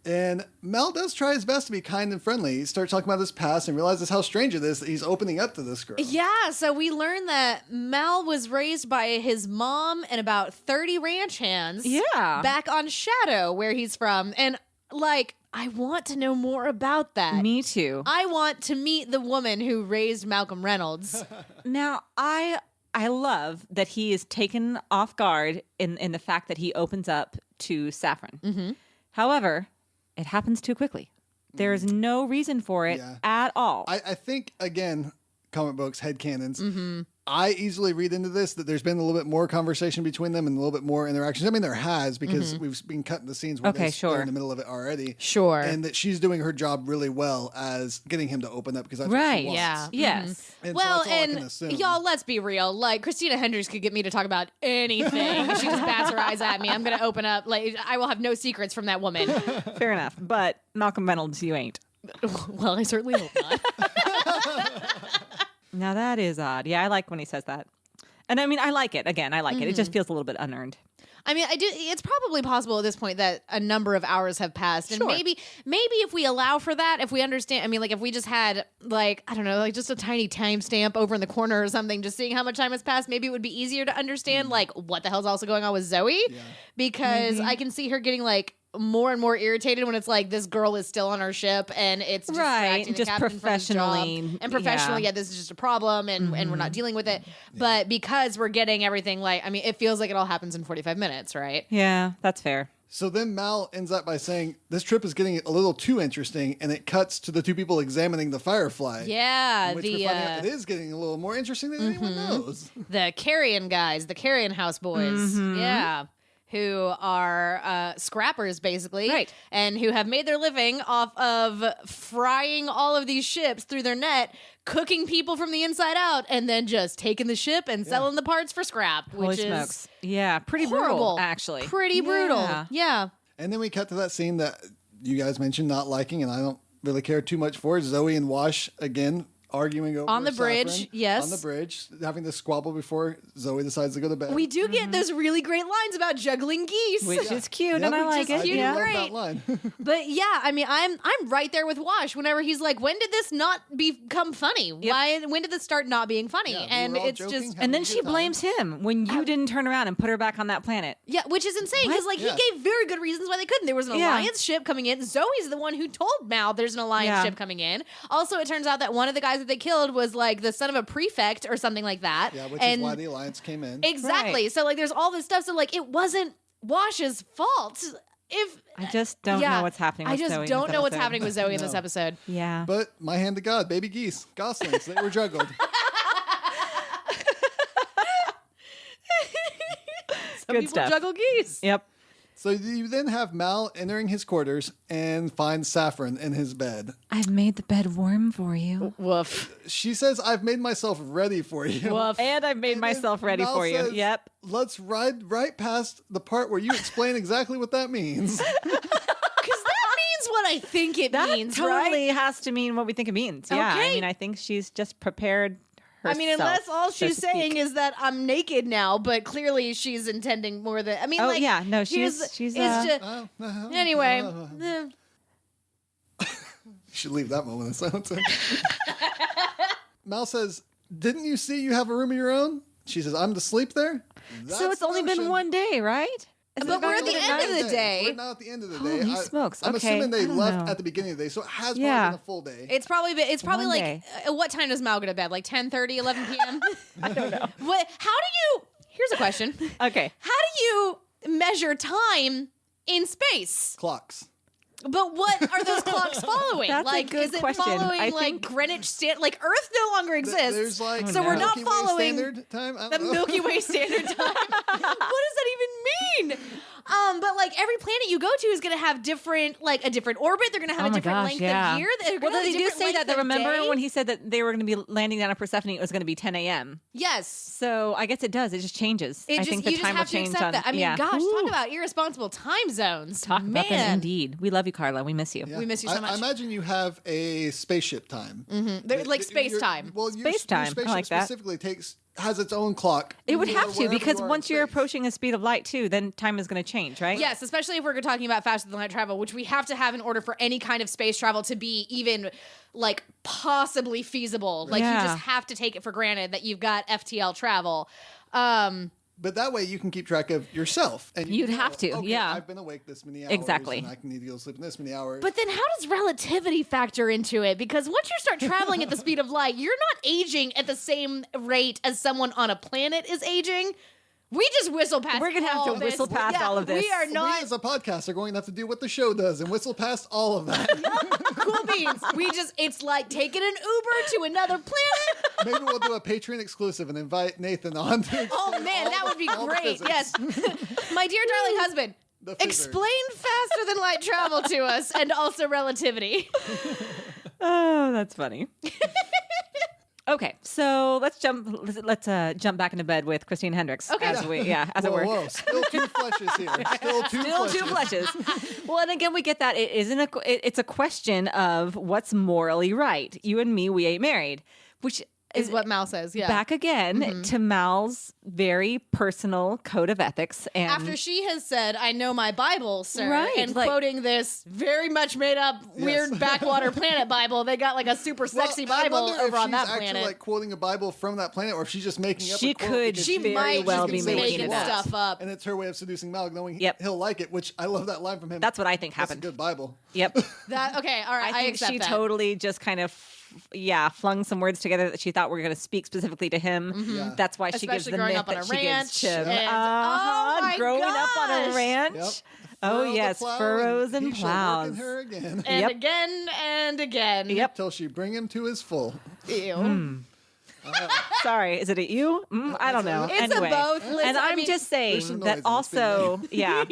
And Mal does try his best to be kind and friendly. He starts talking about his past and realizes how strange it is that he's opening up to this girl. Yeah, so we learned that Mal was raised by his mom and about 30 ranch hands. Yeah. Back on Shadow, where he's from. And, like, I want to know more about that. Me too. I want to meet the woman who raised Malcolm Reynolds. Now, I love that he is taken off guard in the fact that he opens up to Saffron. However, it happens too quickly. There is no reason for it at all. I think, again, comic books, headcanons, I easily read into this that there's been a little bit more conversation between them and a little bit more interactions. I mean, there has, because we've been cutting the scenes where they're in the middle of it already. Sure. And that she's doing her job really well as getting him to open up because that's what Right. she wants. Yeah. Yes. And so Well, that's all I can and assume. y'all, let's be real. Like, Christina Hendricks could get me to talk about anything. She just bats her eyes at me. I'm going to open up. Like, I will have no secrets from that woman. Fair enough. But Malcolm Reynolds, you ain't. Well, I certainly hope not. Now that is odd. Yeah, I like when he says that. And I mean, I like it. Again, I like it. It just feels a little bit unearned. I mean, I do. It's probably possible at this point that a number of hours have passed, and maybe if we allow for that, if we understand. I mean, like if we just had like I don't know, like just a tiny timestamp over in the corner or something, just seeing how much time has passed, maybe it would be easier to understand like what the hell's also going on with Zoe, because I can see her getting like more and more irritated when it's like this girl is still on our ship and it's distracting the just captain from his job. professionally, And professionally, this is just a problem and we're not dealing with it. But because we're getting everything like, I mean, it feels like it all happens in 45 minutes, right? Yeah, that's fair. So then Mal ends up by saying, this trip is getting a little too interesting, and it cuts to the two people examining the Firefly. Yeah, Which we're finding out it is getting a little more interesting than anyone knows. the Carrion guys, the Carrion House boys. Yeah. Who are scrappers, basically. Right. And who have made their living off of frying all of these ships through their net, cooking people from the inside out, and then just taking the ship and selling the parts for scrap, Holy which smokes. is Yeah, pretty horrible. brutal, actually. Pretty brutal. Yeah. And then we cut to that scene that you guys mentioned not liking, and I don't really care too much for. Zoe and Wash, again, arguing over On the Saffron. bridge, yes. On the bridge, having this squabble before Zoe decides to go to bed. We do get those really great lines about juggling geese. Which is cute, Yeah, and I which like is it. cute. Yeah. I love Great. that line. But yeah, I mean, I'm right there with Wash whenever he's like, when did this not become funny? When did this start not being funny? Yeah, we and were all it's joking, just having And a then good she time. blames him when you didn't turn around and put her back on that planet. Yeah, which is insane because like Yeah. he gave very good reasons why they couldn't. There was an Yeah. alliance ship coming in. Zoe's the one who told Mal there's an alliance Yeah. ship coming in. Also, it turns out that one of the guys that they killed was like the son of a prefect or something like that. Yeah, which and is why the Alliance came in. exactly. Right. So like, there's all this stuff. So like, it wasn't Wash's fault. If I just don't know what's happening with I just Zoe in don't this know what's episode. happening with Zoe in this No. episode. Yeah. But my hand to God, baby geese, goslings, they were juggled. Some Good people stuff. juggle geese. Yep. So you then have Mal entering his quarters and finds Saffron in his bed. I've made the bed warm for you. Woof. She says, I've made myself ready for you. Woof. And I've made And then myself ready Mal for you. says, Yep. Let's ride right past the part where you explain exactly what that means. Because that means what I think it That means, totally right? has to mean what we think it means. Yeah. I Okay. mean, I think she's just prepared herself. I mean, unless all so she's to speak. saying is that I'm naked now, but clearly she's intending more than. I mean, Oh, like, yeah. No, here's- she's, it's just, Oh, anyway. You should leave that moment in silence. Mal says, didn't you see you have a room of your own? She says, I'm to sleep there? So it's only been one day, right? Is But it we're at only the been end nine of the day. We're now at the end of the Holy day. smokes. I'm Okay, assuming they I don't left know. at the beginning of the day, so it has Yeah. probably been a full day. It's probably One like day. what time does Mal go to bed? Like 10:30, 11 p.m. I don't know. What? How do you? Here's a question. Okay. How do you measure time in space? Clocks. But what are those clocks following? That's like, a good is it question. following I like think Greenwich like Earth no longer exists? There's like so we're not Milky Way following Standard Time. I the don't know. Milky Way Standard Time. What does that even mean? But like every planet you go to is going to have different, like a different orbit. They're going to have a different length of year. Well, they do say that. Remember day? when he said that they were going to be landing down at Persephone, it was going to be 10 a.m. Yes. So I guess it does. It just changes. I think the you just time have will to change accept on. that. I mean, yeah. gosh, talk about irresponsible time zones. Talk about them indeed. We love you, Carla. We miss you. Yeah. We miss you so much. I imagine you have a spaceship time. They're like space time. Well, Space time. Your spaceship I like that. specifically has its own clock. It would have to, wherever because you are once in you're space. approaching the speed of light too, then time is going to change, right? Yes, especially if we're talking about faster than light travel, which we have to have in order for any kind of space travel to be even like possibly feasible. Like you just have to take it for granted that you've got FTL travel. But that way you can keep track of yourself. And You'd have to, okay, yeah. I've been awake this many hours. Exactly. And I can need to go sleep in this many hours. But then how does relativity factor into it? Because once you start traveling at the speed of light, you're not aging at the same rate as someone on a planet is aging. We just whistle past. We're gonna have to all this. whistle past all of this. We are we not as a podcast are going to have to do what the show does and whistle past all of that. cool beans. It's like taking an Uber to another planet. Maybe we'll do a Patreon exclusive and invite Nathan on to Oh man, that would be all the great. physics. Yes. My dear darling husband, The physics. explain faster than light travel to us and also relativity. Oh, that's funny. Okay, so let's jump back into bed with Christina Hendricks. Okay. As it were. Whoa, still two fleshes here. Still two Still two fleshes. fleshes. Well, and again, we get that it's a question of what's morally right. You and me, we ain't married, which Is what Mal says, yeah. back again to Mal's very personal code of ethics. And After she has said, I know my Bible, sir, Right, and like- quoting this very much made up weird backwater planet Bible. They got like a super sexy Well, I Bible wonder over if on that she's actually planet. like quoting a Bible from that planet, or if she's just making up. She a quote could- because she very might well just be be making making it up. stuff up. and it's her way of seducing Mal, knowing Yep. he'll like it. Which I love that line from him. that's what I think That's a happened. good Bible. Yep. That okay, all right, I think accept she that. totally just kind of flung some words together that she thought were going to speak specifically to him. Yeah. That's why she gives Especially the growing myth up on that a she gives ranch to and- oh my growing up on a gosh. ranch. Yep. Oh Furrow the yes, plow, furrows and he shall work in plows. her again. And Yep. again and again. Yep. Till she bring him to his full. Ew. Sorry, is it a you? I don't know. It's anyway. a both. Listen, And I I'm mean- just There's some saying that noises also, yeah,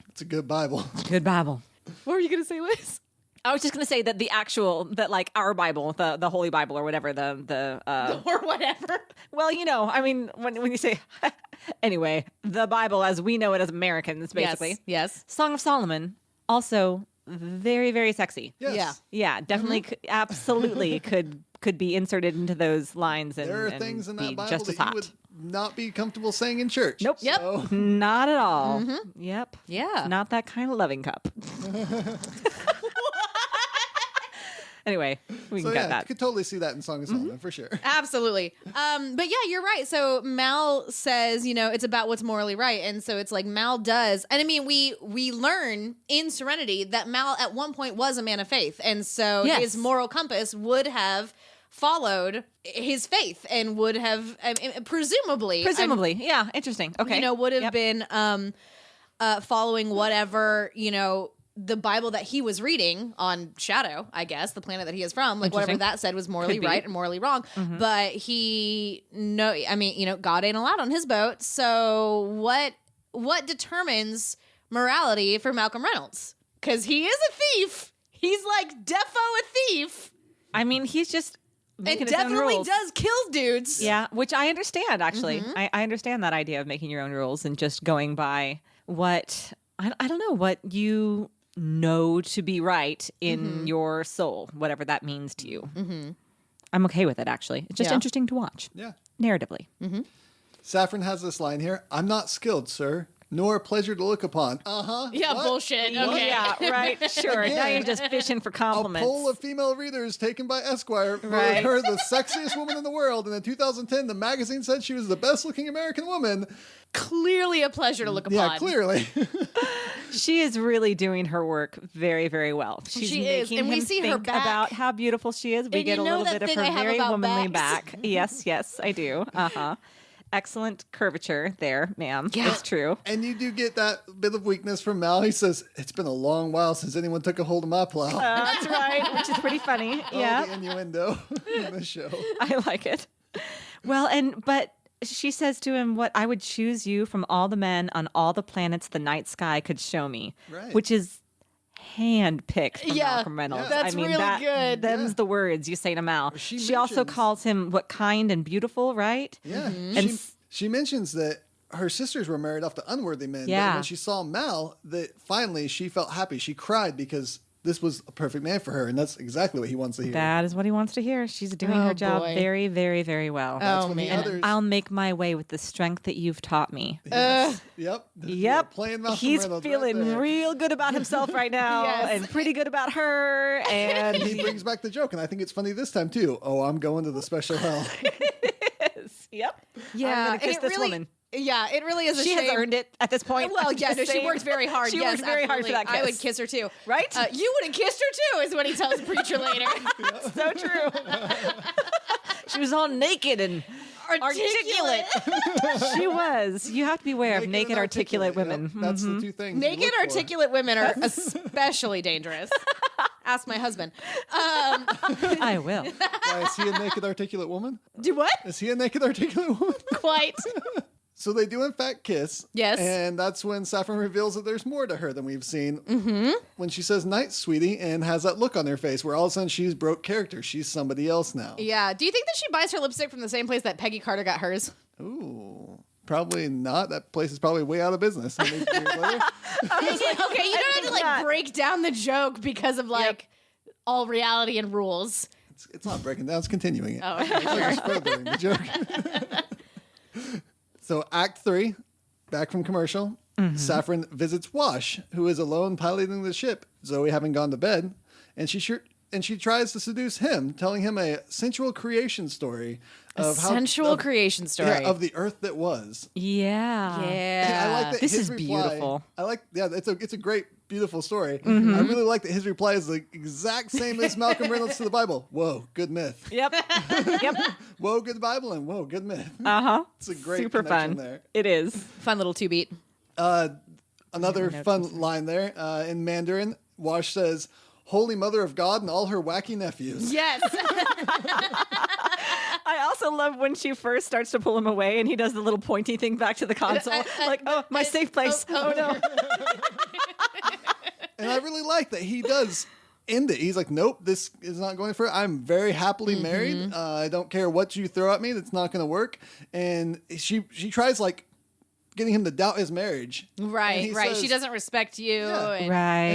It's a good Bible. good Bible. What were you gonna say, Liz? I was just going to say that like our Bible, the Holy Bible or whatever, Or whatever. well, I mean, when you say, anyway, the Bible as we know it as Americans, basically. Yes. Song of Solomon, also very, very sexy. Yes. Yeah. Yeah, definitely, absolutely could be inserted into those lines and There are and things in be that Bible just as that you hot. would not be comfortable saying in church. Nope. Yep. So, Not at all. Yep. Yeah. Not that kind of loving cup. Anyway, we can so cut yeah, that. you could totally see that in Song of Solomon for sure. Absolutely. But yeah, you're right. So Mal says, it's about what's morally right. And so it's like Mal does. And I mean, we learn in Serenity that Mal at one point was a man of faith. And so Yes. his moral compass would have followed his faith and would have, presumably, Yeah, interesting. Okay. would have Yep. been following whatever, the Bible that he was reading on Shadow, I guess, the planet that he is from, like whatever Interesting. that said was morally Could be. right and morally wrong. But God ain't allowed on his boat. So what determines morality for Malcolm Reynolds? Because he is a thief. He's like defo a thief. I mean, he's just making his own Definitely rules. does kill dudes. Yeah, which I understand, actually. I understand that idea of making your own rules and just going by what, I don't know, what you know to be right in your soul, whatever that means to you. I'm okay with it, actually. It's just Yeah. interesting to watch, Yeah. narratively. Saffron has this line here: "I'm not skilled, sir. nor a pleasure to look upon. Yeah, what? bullshit. What? Okay. Yeah, right. Sure. Again, now you're just fishing for compliments. A poll of female readers taken by Esquire voted Right. her the sexiest woman in the world. And in 2010, the magazine said she was the best-looking American woman. Clearly a pleasure to look upon. Yeah, clearly. She is really doing her work very, very well. She's She making is, and we him see her think back. about how beautiful she is. We And get you a know little that bit of thing her I have very about womanly backs? back. Yes, I do. Excellent curvature there, ma'am. Yeah. It's true. And you do get that bit of weakness from Mal. He says, it's been a long while since anyone took a hold of my plow. That's right, which is pretty funny. Yeah. The innuendo in the show. I like it. Well, but she says to him, "What I would choose you from all the men on all the planets the night sky could show me," Right. which is hand-picked from Yeah, Malcolm Reynolds. that's really good. Them's the words you say to Mal. She also mentions- calls him what kind and beautiful, right? Yeah. And She mentions that her sisters were married off to unworthy men. Yeah. But when she saw Mal, that finally she felt happy. She cried because this was a perfect man for her, and that's exactly what he wants to hear. that is what he wants to hear. She's doing Oh, her job boy. very, very, very well. That's Oh, when the man. others. I'll make my way with the strength that you've taught me. Yep. Yep. Playing Malcolm He's Reynolds right feeling there. real good about himself right now Yes. and pretty good about her. And He brings back the joke, and I think it's funny this time too. Oh, I'm going to the special hell. yep. Yeah, I'm gonna and kiss it this really, woman. Yeah, it really is a She shame. has earned it at this point. Well, I'm yeah, just no, she saying. worked very hard. She Yes, worked very hard for that absolutely. kiss. I would kiss her too. Right? You would have kissed her too, is what he tells the preacher later. So true. She was all naked and articulate. She was. You have to be aware of naked, and articulate women. Yep, that's the two things. you Naked, look for. articulate women are especially dangerous. Ask my husband. I will. Why, is he a naked, articulate woman? Do what? Is he a naked, articulate woman? Quite. So they do in fact kiss. Yes. And that's when Saffron reveals that there's more to her than we've seen. Mm-hmm. When she says night, sweetie, and has that look on her face where all of a sudden she's broke character. She's somebody else now. Yeah. Do you think that she buys her lipstick from the same place that Peggy Carter got hers? Ooh. Probably not. That place is probably way out of business. Okay, you don't have to like break down the joke because of like all reality and rules. It's not breaking down, it's continuing it. Oh, okay, It's just furthering the joke. So Act 3, back from commercial. Saffron visits Wash, who is alone piloting the ship, Zoe having gone to bed, and she tries to seduce him, telling him a sensual creation story of creation story. Yeah, of the Earth that was. Yeah. And I like that This his is reply, beautiful. It's a great, beautiful story. I really like that his reply is the exact same as Malcolm Reynolds to the Bible. Whoa, good myth. Yep. Yep. Whoa, good Bible, and whoa, good myth. Uh-huh. It's a great Super connection fun. there. It is. Fun little two beat. Another fun line there in Mandarin. Wash says, "Holy Mother of God and all her wacky nephews." Yes. I also love when she first starts to pull him away and he does the little pointy thing back to the console. Like, oh, my safe place. Oh, no. And I really like that he does end it. He's like, nope, this is not going for it. I'm very happily married. I don't care what you throw at me. That's not going to work. And she tries like getting him to doubt his marriage. Right, And right. he says- She doesn't respect you. Yeah. And And he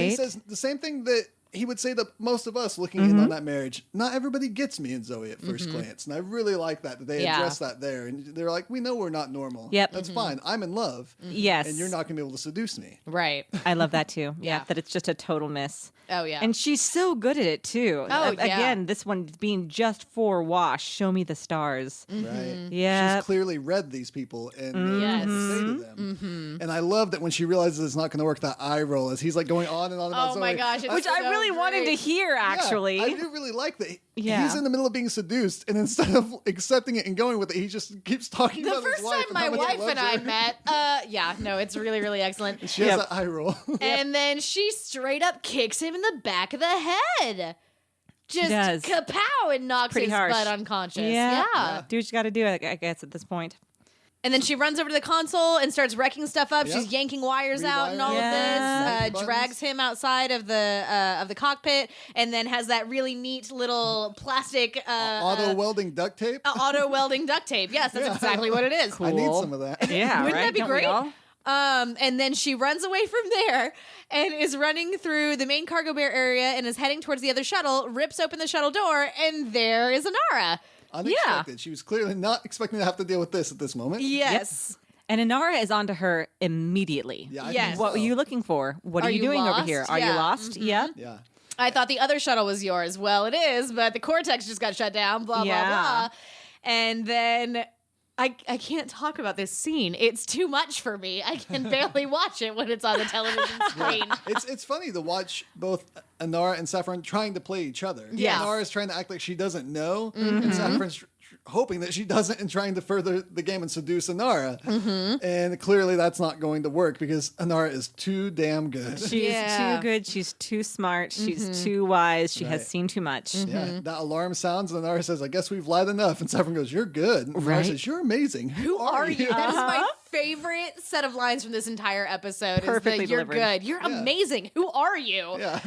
Right. says the same thing that he would say to most of us looking in on that marriage. Not everybody gets me and Zoe at first glance. And I really like that they Yeah. address that there. And they're like, we know we're not normal. Yep. That's fine. I'm in love. Yes. And you're not going to be able to seduce me. Right. I love that too. Yeah. That it's just a total miss. Oh, yeah. And she's so good at it too. Oh, yeah. Again, this one being just for Wash. Show me the stars. Right. Yeah. She's clearly read these people and knows Yes. what to say to them. And I love that when she realizes it's not going to work, that eye roll as he's like going on and on about Oh, Zoe. my gosh. It's Which I so really wanted to great. hear, Yeah, actually. I do really like that. Yeah. He's in the middle of being seduced, and instead of accepting it and going with it, he just keeps talking The about first his wife time and my how much he wife loves and I her. met, no, it's really, really excellent. She has Yep. that eye roll. And then she straight up kicks him in the back of the head. Just does. kapow and knocks Pretty his harsh. butt unconscious. Yeah. Yeah. Do what you got to do, I guess, at this point. And then she runs over to the console and starts wrecking stuff up. Yep. She's yanking wires out and all Rewiring. Yeah. of this. Drags him outside of the cockpit, and then has that really neat little plastic Auto welding duct tape. auto welding duct tape. Yes, that's exactly what it is. I need some of that. Yeah, Wouldn't right? that be Don't we great? all? And then she runs away from there and is running through the main cargo bear area and is heading towards the other shuttle, rips open the shuttle door, and there is Inara. Unexpected. She was clearly not expecting to have to deal with this at this moment. Yes. And Inara is onto her immediately. Yeah, Yes. What were you looking for? What are you doing lost? over here? Are you Yeah. lost? Mm-hmm. Yeah. Yeah. I thought the other shuttle was yours. Well, it is, but the Cortex just got shut down, blah, blah, blah. And then I can't talk about this scene. It's too much for me. I can barely watch it when it's on the television screen. It's funny to watch both Inara and Saffron trying to play each other. Yes. Inara is trying to act like she doesn't know, and Saffron's hoping that she doesn't and trying to further the game and seduce Inara. And clearly that's not going to work because Inara is too damn good. She's too good. She's too smart. She's too wise. She has seen too much. Yeah, that alarm sounds, and Inara says, I guess we've lied enough. And Saffron goes, you're good. And Inara says, you're amazing. Who are you? That is my favorite set of lines from this entire episode. Perfectly is that you're delivered. good. You're amazing. Who are you? Yeah.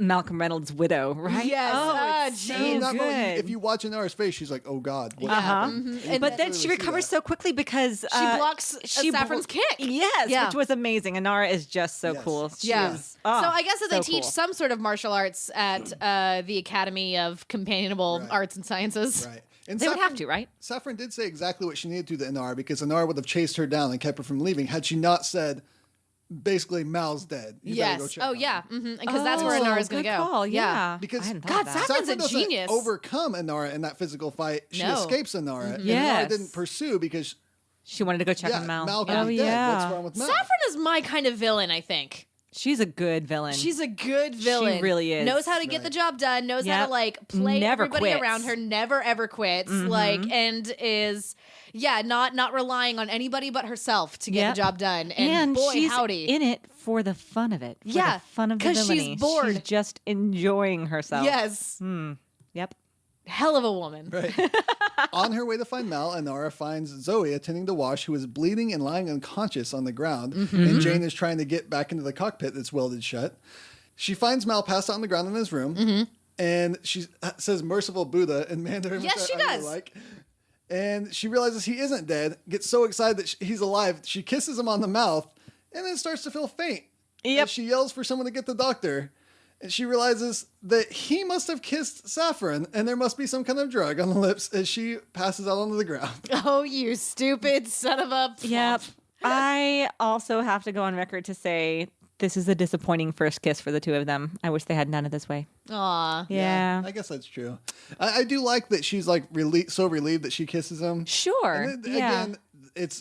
Malcolm Reynolds' widow, right? Yes. Oh, it's So so And that moment, good. if you watch Inara's face, she's like, oh God. What Yeah. happened? And But then clearly she see recovers that. so quickly because She blocks Saffron's kick. Yes, Yeah. which was amazing. Inara is just so Yes. cool. She Yeah. is- So I guess that they so teach cool. some sort of martial arts at the Academy of Companionable Right. Arts and Sciences. Right. And They would have to, right? Saffron did say exactly what she needed to Inara because Inara would have chased her down and kept her from leaving had she not said, basically, Mal's dead. You better go Yes. check Oh, on him. yeah. Because that's where Inara's going to good go. call. Yeah. Because I hadn't thought God, of that. Saffron's a doesn't genius. overcome Inara in that physical fight. She No. escapes Inara. And Yes. Inara didn't pursue because She wanted to go check yeah, on Mal. Mal could Oh, be dead. yeah. What's wrong with Mal? Saffron is my kind of villain, I think. She's a good villain. She's a good villain. really is. Knows how to get the job done. Knows how Yep. to like play Never everybody quits. around her. Never ever quits. Like and is not relying on anybody but herself to get Yep. the job done. And, boy, she's howdy. in it for the fun of it. For Yeah, the fun of the 'cause she's villainy. bored. She's just enjoying herself. yes, Yep. hell of a woman. Right. On her way to find Mal, Inara finds Zoe attending to Wash, who is bleeding and lying unconscious on the ground, and Jane is trying to get back into the cockpit that's welded shut. She finds Mal passed out on the ground in his room, and she says "Merciful Buddha" in Mandarin. Yes, which she I really does. like. And she realizes he isn't dead, gets so excited that he's alive. She kisses him on the mouth, and then starts to feel faint. Yep. And she yells for someone to get the doctor. And she realizes that he must have kissed Saffron, and there must be some kind of drug on the lips as she passes out onto the ground. Oh, you stupid son of a. Yep. I also have to go on record to say this is a disappointing first kiss for the two of them. I wish they had done it this way. Aw. Yeah. I guess that's true. I do like that she's like so relieved that she kisses him. Sure. And then, yeah. again,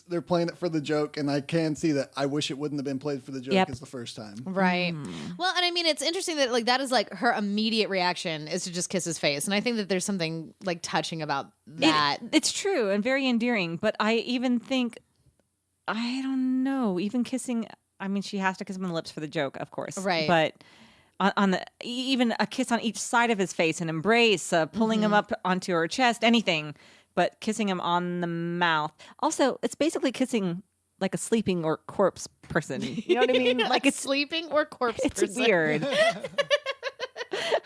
they're playing it for the joke, and I can see that. I wish it wouldn't have been played for the joke Yep. as the first time. Right. Well, and I mean, it's interesting that like that is like her immediate reaction is to just kiss his face, and I think that there's something like touching about that. It's true and very endearing, but I even think, I don't know, even kissing, I mean, she has to kiss him on the lips for the joke, of course. Right. But on the, even a kiss on each side of his face, an embrace, pulling him up onto her chest, anything, but kissing him on the mouth. Also, it's basically kissing like a sleeping or corpse person. You know what I mean? Like it's sleeping or corpse it's person. weird.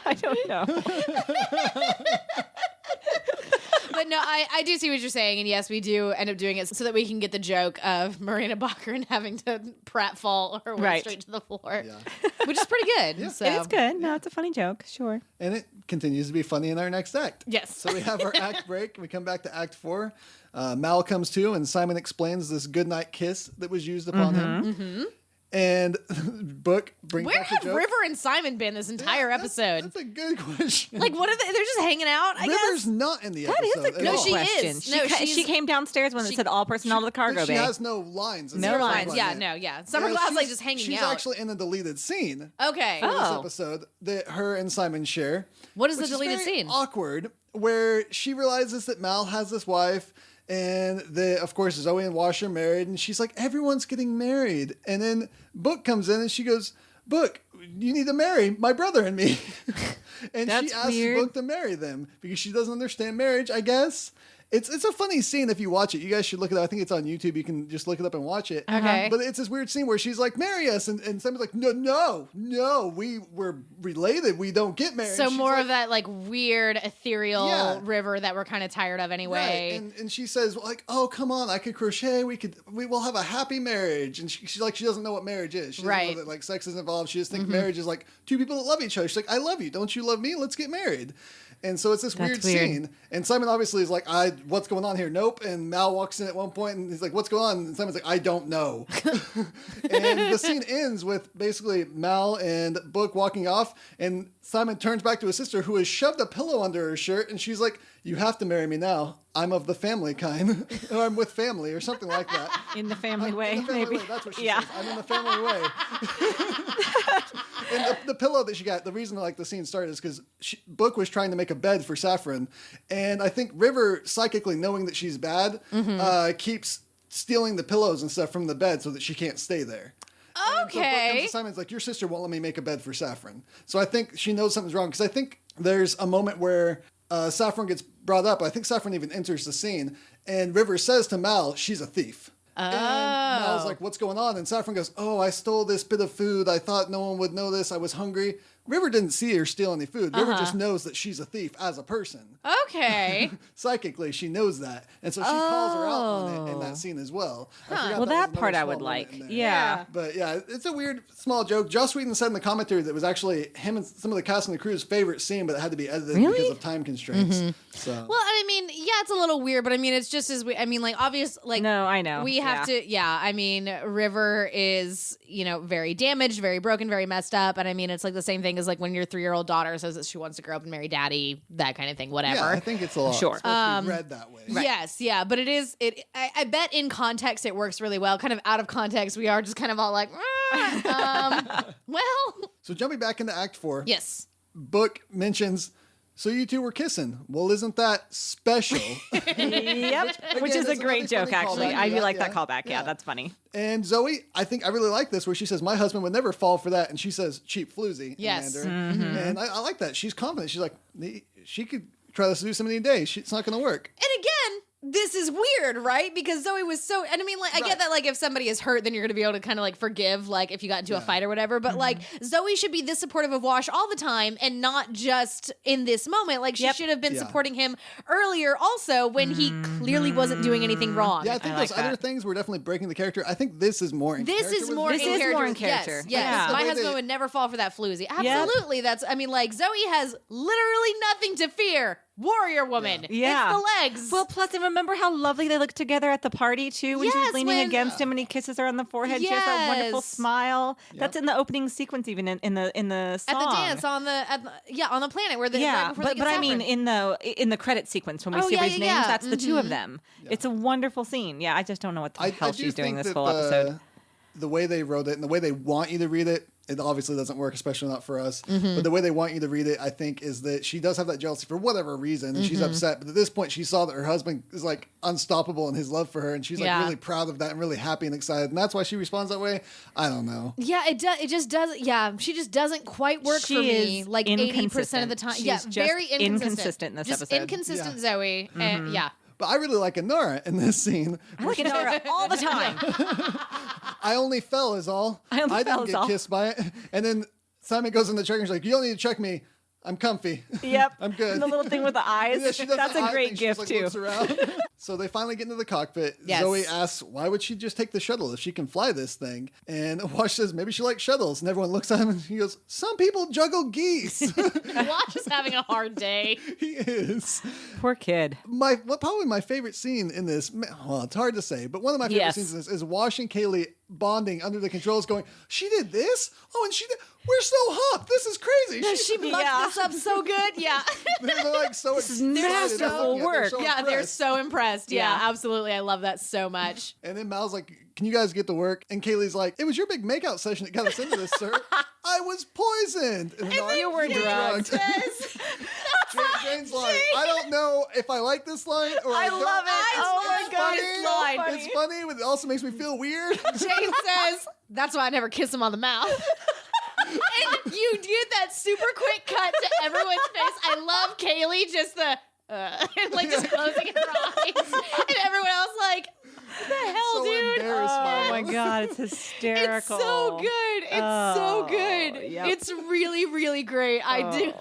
I don't know. But no, I do see what you're saying, and yes, we do end up doing it so that we can get the joke of Marina Baccarin having to pratfall her way Right. straight to the floor, Yeah. which is pretty good. So. It is good. No, it's a funny joke. Sure. And it continues to be funny in our next act. Yes. So we have our act break. We come back to Act 4. Mal comes to, and Simon explains this goodnight kiss that was used upon him. And Book brings Where up the have joke. River and Simon been this entire episode? That's a good question. Like, what are they? They're just hanging out, I River's guess. not in the That episode. is a at good No, all. she question. is. She, No, ca- she's- she came downstairs when it said all personnel to the cargo She bay. has no lines. No lines. Yeah, no, yeah. Summer Yeah, Cloud's like she's- just hanging she's out. actually in a deleted scene Okay. for this Oh. episode that her and Simon share. What is the which deleted very scene? Awkward, where she realizes that Mal has this wife, and of course Zoe and Wash are married, and she's like, everyone's getting married, and then Book comes in and she goes, Book, you need to marry my brother and me. And That's she asks weird. Book to marry them because she doesn't understand marriage, I guess. It's a funny scene if you watch it. You guys should look it up. I think it's on YouTube. You can just look it up and watch it. Okay. But it's this weird scene where she's like, marry us. And Simon's like, no, we were related. We don't get married. So She's more like, of that like weird ethereal Yeah. River that we're kind of tired of anyway. Right. And she says, like, oh, come on, I could crochet. We will have a happy marriage. And she's like, she doesn't know what marriage is. She doesn't Right. know that like sex is involved. She just thinks marriage is like two people that love each other. She's like, I love you. Don't you love me? Let's get married. And so it's this weird scene. And Simon obviously is like, what's going on here? Nope. And Mal walks in at one point and he's like, what's going on? And Simon's like, I don't know. And the scene ends with basically Mal and Book walking off. And Simon turns back to his sister who has shoved a pillow under her shirt. And she's like, you have to marry me now. I'm of the family kind. Or I'm with family or something like that. In the family way, in the family maybe. Way. That's what she says. I'm in the family way. And the pillow that she got, the reason like the scene started is because Book was trying to make a bed for Saffron. And I think River, psychically knowing that she's bad, keeps stealing the pillows and stuff from the bed so that she can't stay there. Okay. So Simon's like, your sister won't let me make a bed for Saffron. So I think she knows something's wrong. Because I think there's a moment where Saffron gets brought up. I think Saffron even enters the scene. And River says to Mal, she's a thief. Oh. And Mal's like, what's going on? And Saffron goes, I stole this bit of food. I thought no one would know this. I was hungry. River didn't see her steal any food. River just knows that she's a thief as a person. Okay. Psychically, she knows that. And so she calls her out on it in that scene as well. Well, that part I would like. Yeah. But yeah, it's a weird small joke. Joss Whedon said in the commentary that it was actually him and some of the cast and the crew's favorite scene, but it had to be edited because of time constraints. So. Well, I mean, yeah, it's a little weird, but I mean, it's just as No, I know. We have to, I mean, River is, very damaged, very broken, very messed up. And I mean, it's like the same thing as like when your 3-year-old daughter says that she wants to grow up and marry daddy, that kind of thing, whatever. Yeah, I think it's a lot. Sure. It's supposed to be read that way. Right. Yes, yeah, but I bet in context it works really well. Kind of out of context, we are just kind of all like, well. So jumping back into Act 4. Yes. Book mentions, so you two were kissing. Well, isn't that special? Yep. Which is a great joke, actually. I do like that callback. Yeah, that's funny. And Zoe, I really like this, where she says, my husband would never fall for that. And she says, cheap floozy. Yes. And I like that. She's confident. She's like, she could try this to do something today. It's not going to work. And again, this is weird, right? Because Zoe was so, and I mean, like, I get that, like, if somebody is hurt, then you're going to be able to kind of, like, forgive, like, if you got into a fight or whatever. But, like, Zoe should be this supportive of Wash all the time and not just in this moment. Like, she should have been supporting him earlier also when he clearly wasn't doing anything wrong. Yeah, I think those other things were definitely breaking the character. I think this is more in character. This is more in character. Yes. My husband would never fall for that floozy. Absolutely. That's, I mean, like, Zoe has literally nothing to fear. Warrior woman. Yeah. It's the legs. Well, plus, and remember how lovely they look together at the party, too, when she was leaning against him and he kisses her on the forehead. She has that wonderful smile. Yep. That's in the opening sequence, even in the song. At the dance on the planet where the right before but I mean in the credit sequence when we see everybody's names, that's the two of them. Yeah. It's a wonderful scene. Yeah, I just don't know what the hell she's doing this whole episode. The way they wrote it and the way they want you to read it, it obviously doesn't work, especially not for us. But the way they want you to read it, I think, is that she does have that jealousy for whatever reason, and she's upset. But at this point, she saw that her husband is like unstoppable in his love for her, and she's like really proud of that and really happy and excited. And that's why she responds that way. I don't know. Yeah, it just doesn't. Yeah, she just doesn't quite work for me. Like 80% of the time. She's very inconsistent in this just episode. Inconsistent Zoe. And But I really like Inara in this scene. I like Inara all the time. I only fell is all. I didn't get kissed by it. And then Simon goes in the check and she's like, you don't need to check me. I'm comfy. Yep. I'm good. The little thing with the eyes. Yeah, that's a great gift, too. Looks around. So they finally get into the cockpit. Yes. Zoe asks, why would she just take the shuttle if she can fly this thing? And Wash says, maybe she likes shuttles. And everyone looks at him and he goes, some people juggle geese. Wash is having a hard day. He is. Poor kid. Probably my favorite scene in this, well, it's hard to say, but one of my favorite scenes in this is Wash and Kaylee bonding under the controls going, she did this? Oh, and she did... We're so hot. This is crazy. She mucked this up so good. Yeah. They're like so excited. This is masterful work. They're so impressed. Yeah, absolutely. I love that so much. And then Mal's like, can you guys get to work? And Kaylee's like, it was your big makeout session that got us into this, sir. I was poisoned. And you were drugged. Jane's like, I don't know if I like this line or I don't. Love it. Oh my God, it's funny. It's funny, but it also makes me feel weird. Jane says, that's why I never kiss him on the mouth. And you did that super quick cut to everyone's face. I love Kaylee, just and like just closing her eyes. And everyone else like, what the hell, so dude? Oh my God, it's hysterical. It's so good. It's so good. Yep. It's really, really great. I genuinely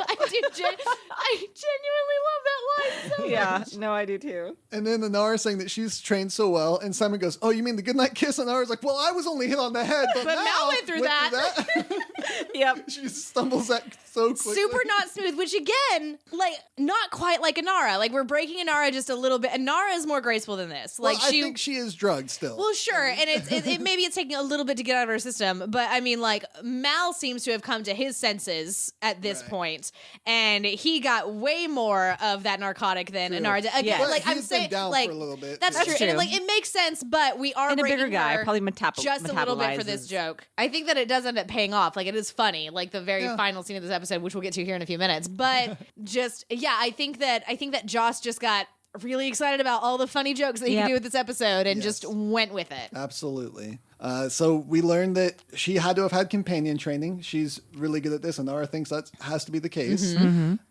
love that line Yeah, no, I do too. And then Inara saying that she's trained so well, and Simon goes, "Oh, you mean the goodnight kiss?" And Inara's like, "Well, I was only hit on the head, but Mal went through that." Yep. She stumbles that so quickly. Super not smooth, which again, like not quite like Inara. Like we're breaking Inara just a little bit. Inara is more graceful than this. Like I think she is drugged still. Well, sure, and it maybe it's taking a little bit to get out of her system, but I mean, like Mal seems to have come to his senses at this point, and he got way more of that narcotic than Inara did. Again, like I'm saying, down like for a little bit. that's true. And like it makes sense, but we are and a breaking bigger guy her probably just a little bit for this joke. I think that it does end up paying off. Like it is funny, like the very final scene of this episode, which we'll get to here in a few minutes. But just I think that Joss just got really excited about all the funny jokes that he could do with this episode and just went with it. Absolutely. So we learned that she had to have had companion training. She's really good at this, and Nara thinks that has to be the case.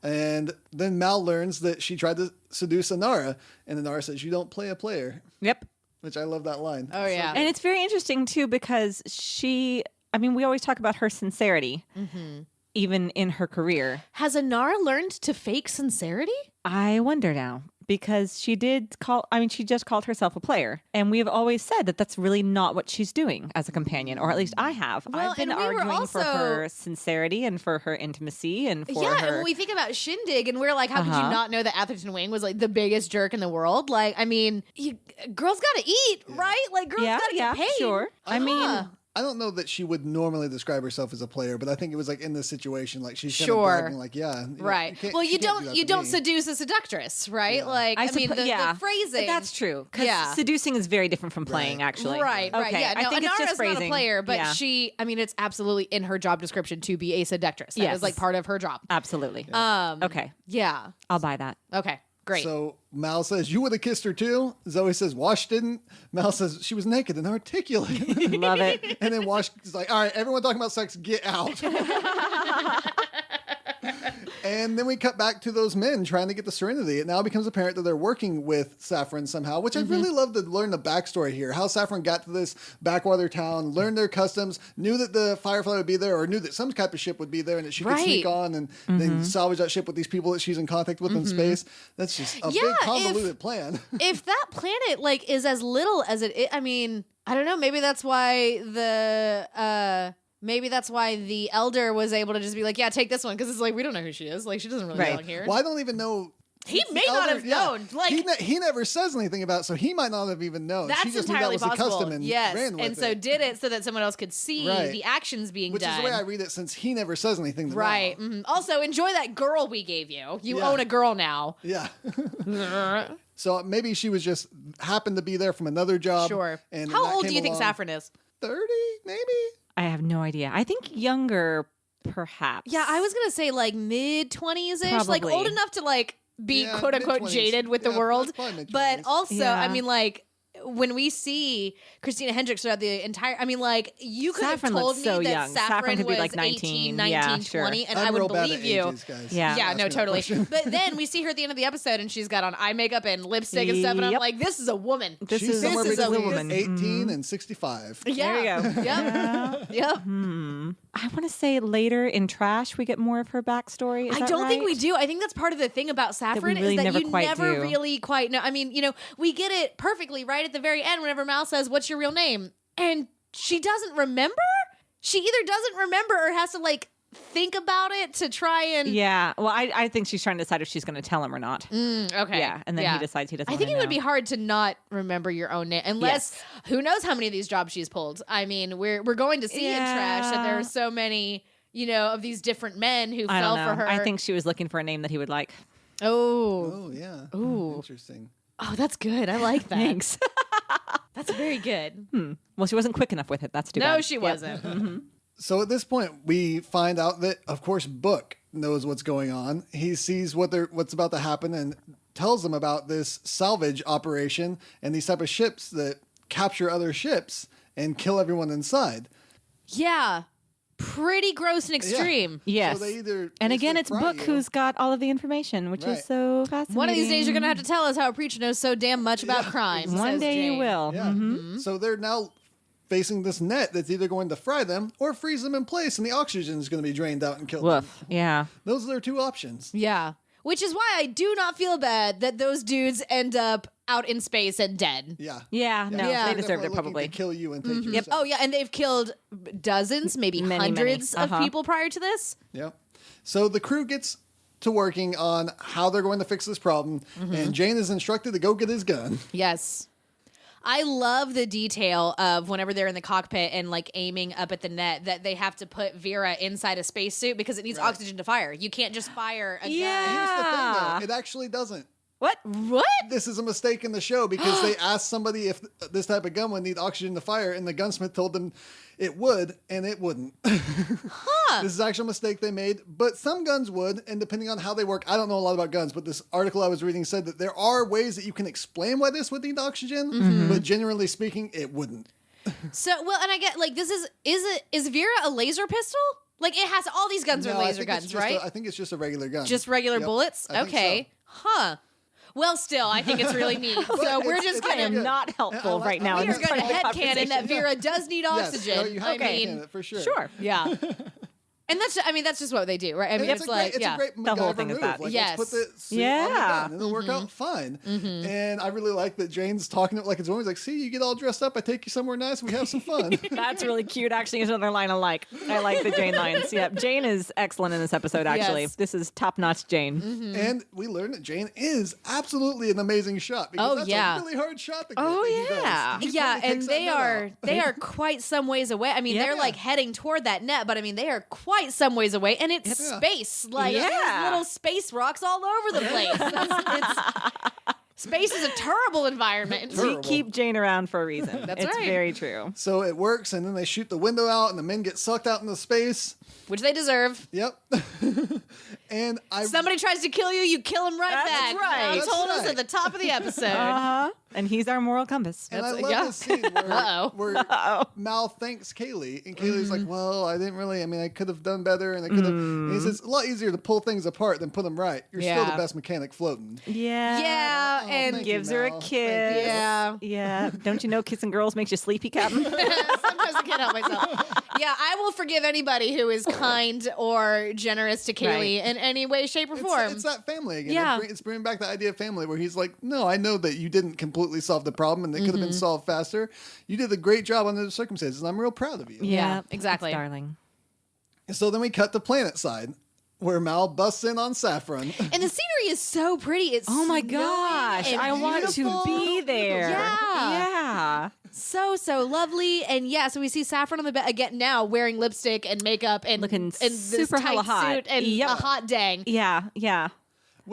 And then Mal learns that she tried to seduce Inara, and Inara says, "You don't play a player." Yep. Which I love that line. Oh, yeah. And it's very interesting, too, because we always talk about her sincerity, even in her career. Has Inara learned to fake sincerity? I wonder now. Because she just called herself a player. And we have always said that that's really not what she's doing as a companion, or at least I have. Well, I've been and we were arguing for her sincerity and for her intimacy and for her... and when we think about Shindig, and we're like, how could you not know that Atherton Wing was like the biggest jerk in the world? Like, I mean, girls gotta eat, right? Like, girls gotta get paid. Sure. I don't know that she would normally describe herself as a player, but I think it was like in this situation, like she's kind of bragging, like, right. Well, you don't seduce a seductress, right? Yeah. Like, I mean, the phrasing. That's true. Because seducing is very different from playing, actually. Right. Okay. Yeah. No, I think it's just Inara's phrasing. not a player, but it's absolutely in her job description to be a seductress. That is like part of her job. Absolutely. Okay. Yeah. I'll buy that. Okay. Great. So Mal says, "You would have kissed her too." Zoe says, "Wash didn't." Mal says, "She was naked and articulate." Love it. And then Wash is like, "All right, everyone talking about sex, get out." And then we cut back to those men trying to get the Serenity. It now becomes apparent that they're working with Saffron somehow, which I'd really love to learn the backstory here. How Saffron got to this backwater town, learned their customs, knew that the Firefly would be there, or knew that some type of ship would be there and that she could sneak on and then salvage that ship with these people that she's in contact with in space. That's just a big convoluted plan. If that planet like is as little as it is, I mean, I don't know, maybe that's why the elder was able to just be like, yeah, take this one. Because it's like, we don't know who she is. Like, she doesn't really belong here. Well, I don't even know. He may not have known. Like he never says anything about it, so he might not have even known. That's she just entirely knew that was possible. the custom and ran with and so did it so that someone else could see the actions being Which done. is the way I read it, since he never says anything to right. Mal. Mm-hmm. Also, enjoy that girl we gave you. You own a girl now. Yeah. So maybe she was just happened to be there from another job. Sure. And how old do you think Saffron is? 30, maybe? I have no idea. I think younger, perhaps. Yeah, I was going to say like mid-20s-ish. Like old enough to like be quote-unquote jaded with the world. But also, I mean, like, when we see Christina Hendricks throughout the entire, I mean, like, you could have told me that young. Saffron could be was like 19, 19, 20, and I would believe you. Ages, guys. Yeah, no, totally. But then we see her at the end of the episode, and she's got on eye makeup and lipstick and stuff, and I'm like, this is a woman. She's somewhere between woman. 18 and 65. Yeah. There you go. Yep. I want to say later in Trash we get more of her backstory. I don't think we do. I think that's part of the thing about Saffron really is that never you quite never do. really quite know. I mean, you know, we get it perfectly right at the very end whenever Mal says, "What's your real name?" And she doesn't remember. She either doesn't remember or has to like think about it to try and. Yeah. Well, I think she's trying to decide if she's going to tell him or not. Okay. Yeah. And then he decides he doesn't. I think it know. would be hard to not remember your own name unless who knows how many of these jobs she's pulled. I mean, we're going to see in Trash that there are so many, you know, of these different men who fell for her. I think she was looking for a name that he would like. Oh, yeah. Ooh. Interesting. Oh, that's good. I like that. Thanks. That's very good. Well, she wasn't quick enough with it. That's too bad. No, she wasn't. So at this point, we find out that, of course, Book knows what's going on. He sees what's about to happen and tells them about this salvage operation and these type of ships that capture other ships and kill everyone inside. Yeah. Pretty gross and extreme. Yes. So they either and again, it's fry Book you. who's got all of the information, which is so fascinating. One of these days, you're going to have to tell us how a preacher knows so damn much about crime. One says day Jane. you will. Yeah. So they're now facing this net that's either going to fry them or freeze them in place, and the oxygen is going to be drained out and kill them. Woof. Yeah. Those are their two options. Yeah. Which is why I do not feel bad that those dudes end up out in space and dead. Yeah. They deserved it probably. To kill you and take your Yep. stuff. Oh, yeah, and they've killed dozens, maybe hundreds of people prior to this. Yep. So the crew gets to working on how they're going to fix this problem, and Jane is instructed to go get his gun. Yes. I love the detail of whenever they're in the cockpit and like aiming up at the net that they have to put Vera inside a spacesuit because it needs oxygen to fire. You can't just fire a gun. Here's the thing, though. It actually doesn't. What? This is a mistake in the show because they asked somebody if this type of gun would need oxygen to fire, and the gunsmith told them it would, and it wouldn't. This is actually a mistake they made, but some guns would, and depending on how they work, I don't know a lot about guns, but this article I was reading said that there are ways that you can explain why this would need oxygen, but generally speaking, it wouldn't. So, well, and I get, like, this is Vera a laser pistol? Like, it has, all these guns are laser guns, right? I think it's just a regular gun. Just regular bullets? Okay. So. Huh. Well, still, I think it's really neat. So we're just I am not helpful right now. We are going to headcanon that Vera does need oxygen. Yes, you have to headcanon it for sure. Sure. Yeah. And that's just what they do, right? I mean, it's a great MacGyver whole thing move. is that. Like, yes. let's put the suit on the gun, and it'll work out fine. And I really like that Jane's talking to it like it's always like, see, you get all dressed up, I take you somewhere nice, and we have some fun. That's really cute. Actually, is another line I like. I like the Jane lines. Yeah, Jane is excellent in this episode, actually. Yes. This is top-notch Jane. And we learn that Jane is absolutely an amazing shot. Because that's a really hard shot to get. And they are quite some ways away. I mean, they're like heading toward that net, but I mean, they are quite some ways away. And it's space. Like, there's little space rocks all over the place. Space is a terrible environment. We keep Jane around for a reason. That's it's right. very true. So it works, and then they shoot the window out, and the men get sucked out into space. Which they deserve. Yep. And somebody tries to kill you, you kill him right back. That's right. You told us at the top of the episode. And he's our moral compass. And I love this scene where Mal thanks Kaylee, and Kaylee's like, well, I didn't really, I could have done better, and I could have, and he says, it's a lot easier to pull things apart than put them right. You're still the best mechanic floating. Yeah. And gives her a kiss. Yeah. Don't you know kissing girls makes you sleepy, Captain? Sometimes I can't help myself. Yeah, I will forgive anybody who is kind or generous to Kaylee in any way, shape, or form. It's that family again. Yeah. It's bringing back the idea of family where he's like, no, I know that you didn't completely solve the problem and it could have been solved faster. You did a great job under the circumstances, and I'm real proud of you. Yeah, exactly. Darling. So then we cut to planet side, where Mal busts in on Saffron. And the scenery is so pretty. It's my gosh. I want to be there. Yeah. So lovely. And so we see Saffron on the bed again now wearing lipstick and makeup and looking this super tight hella hot. suit and a hot dang. Yeah.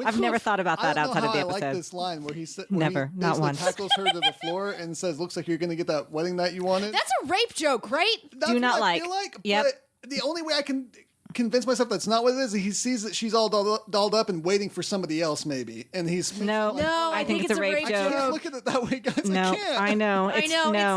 I've never thought about that outside of the episode. I like this line where he not once. tackles her to the floor and says, looks like you're going to get that wedding night you wanted. That's a rape joke, right? That's Do not what I like. feel like. Yep. But the only way I can convince myself that's not what it is, he sees that she's all dolled up and waiting for somebody else maybe. And he's No, I think it's a rape joke. I can't look at it that way, guys. No, I can't. I know. It's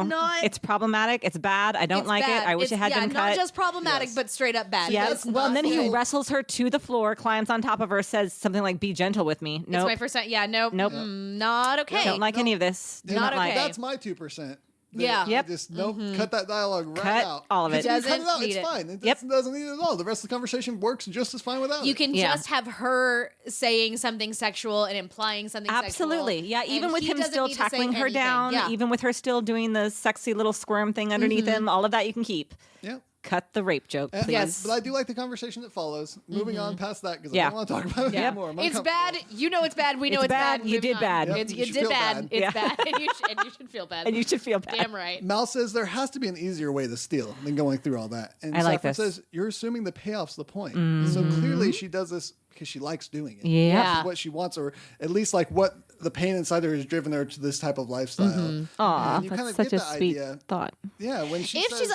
not. It's problematic. It's bad. I don't like it. I wish it had been cut. Not just problematic, but straight up bad. Yes. Well, and then he wrestles her to the floor, climbs on top of her, says something like, be gentle with me. Nope. It's my first time. Yeah, nope. Not okay. Don't like any of this. Not okay. That's my 2%. Yeah. Yep. Just cut that dialogue right out. All of it. Cut it out. Need it's it. fine. It doesn't need it at all. The rest of the conversation works just as fine without You it. can just have her saying something sexual and implying something Absolutely. sexual. Yeah, even with him still tackling her down, Yeah. even with her still doing the sexy little squirm thing underneath him, all of that you can keep. Yep. Cut the rape joke, please. Yes. But I do like the conversation that follows. Moving on past that because I don't want to talk about it anymore. It's bad. You know it's bad. We know it's bad. You did bad. Yep. You did bad. It's bad. And you should feel bad. And you should feel bad. Damn right. Mal says there has to be an easier way to steal than going through all that. And I like Saffron this. says, you're assuming the payoff's the point. So clearly she does this because she likes doing it. Yeah. That's what she wants, or at least like what the pain inside her has driven her to this type of lifestyle. Aw, you kind that's of such get a the sweet idea. thought. Yeah, when she If says,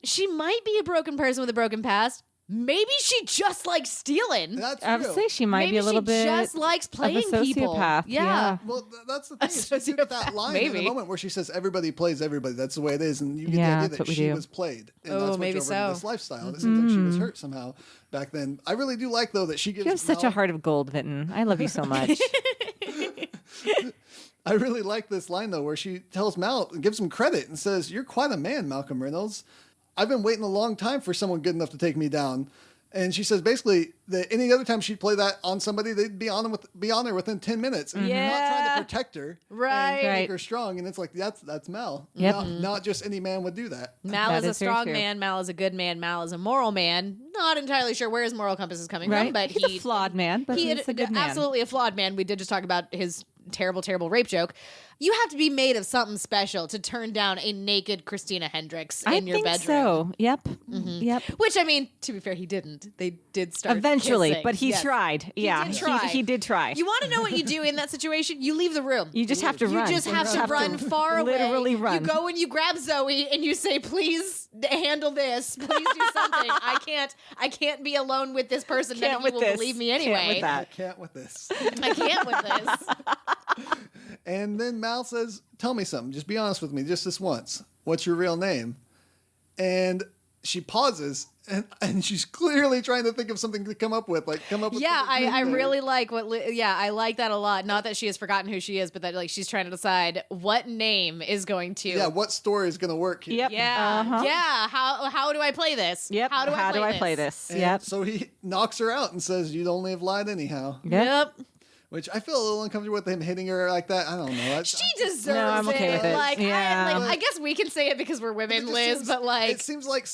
she might be a broken person with a broken past. Maybe she just likes stealing. that's I would true. say she might be a little bit just likes playing of a people. sociopath. Yeah. Well, that's the thing. is She took that line in the Maybe. moment where she says, "Everybody plays everybody." That's the way it is, and you get Yeah, the idea that's that what we she do. was played, and Oh, that's what maybe drove her to so. this lifestyle. And it seems like she was hurt somehow back then. I really do like though that she gives. You have such a heart of gold, Vinton. I love you so much. I really like this line though, where she tells Mal, gives him credit, and says, "You're quite a man, Malcolm Reynolds. I've been waiting a long time for someone good enough to take me down." And she says basically that any other time she'd play that on somebody, they'd be on there within 10 minutes. And not trying to protect her and make her strong. And it's like, that's Mal. Yep. Not just any man would do that. Mal is a strong man. Mal is a good man. Mal is a moral man. Not entirely sure where his moral compass is coming from, but he's a flawed man, but he's a good man. Absolutely a flawed man. We did just talk about his terrible rape joke. You have to be made of something special to turn down a naked Christina Hendricks in your bedroom. So. Yep. Yep. Which, I mean, to be fair, he didn't. They did start eventually, kissing. but he tried. Yeah, he did try. You want to know what you do in that situation? You leave the room. You just have to run. You just have to run far away. Literally run. You go and you grab Zoe and you say, "Please handle this. Please do something. I can't be alone with this person. Then you will believe me anyway. I can't with this. I can't with this." And then Mal says, "Tell me something. Just be honest with me, just this once. What's your real name?" And she pauses, and she's clearly trying to think of something to come up with. Yeah, I really like I like that a lot. Not that she has forgotten who she is, but that she's trying to decide what name is going to. Yeah, what story is going to work here. Yep. Yeah. Yeah. How do I play this? Yep. How do I play this? And yep. So he knocks her out and says, "You'd only have lied anyhow." Yep. Which I feel a little uncomfortable with him hitting her like that. I don't know. She deserves it. I'm okay with it. I guess we can say it because we're women, Liz, but it seems like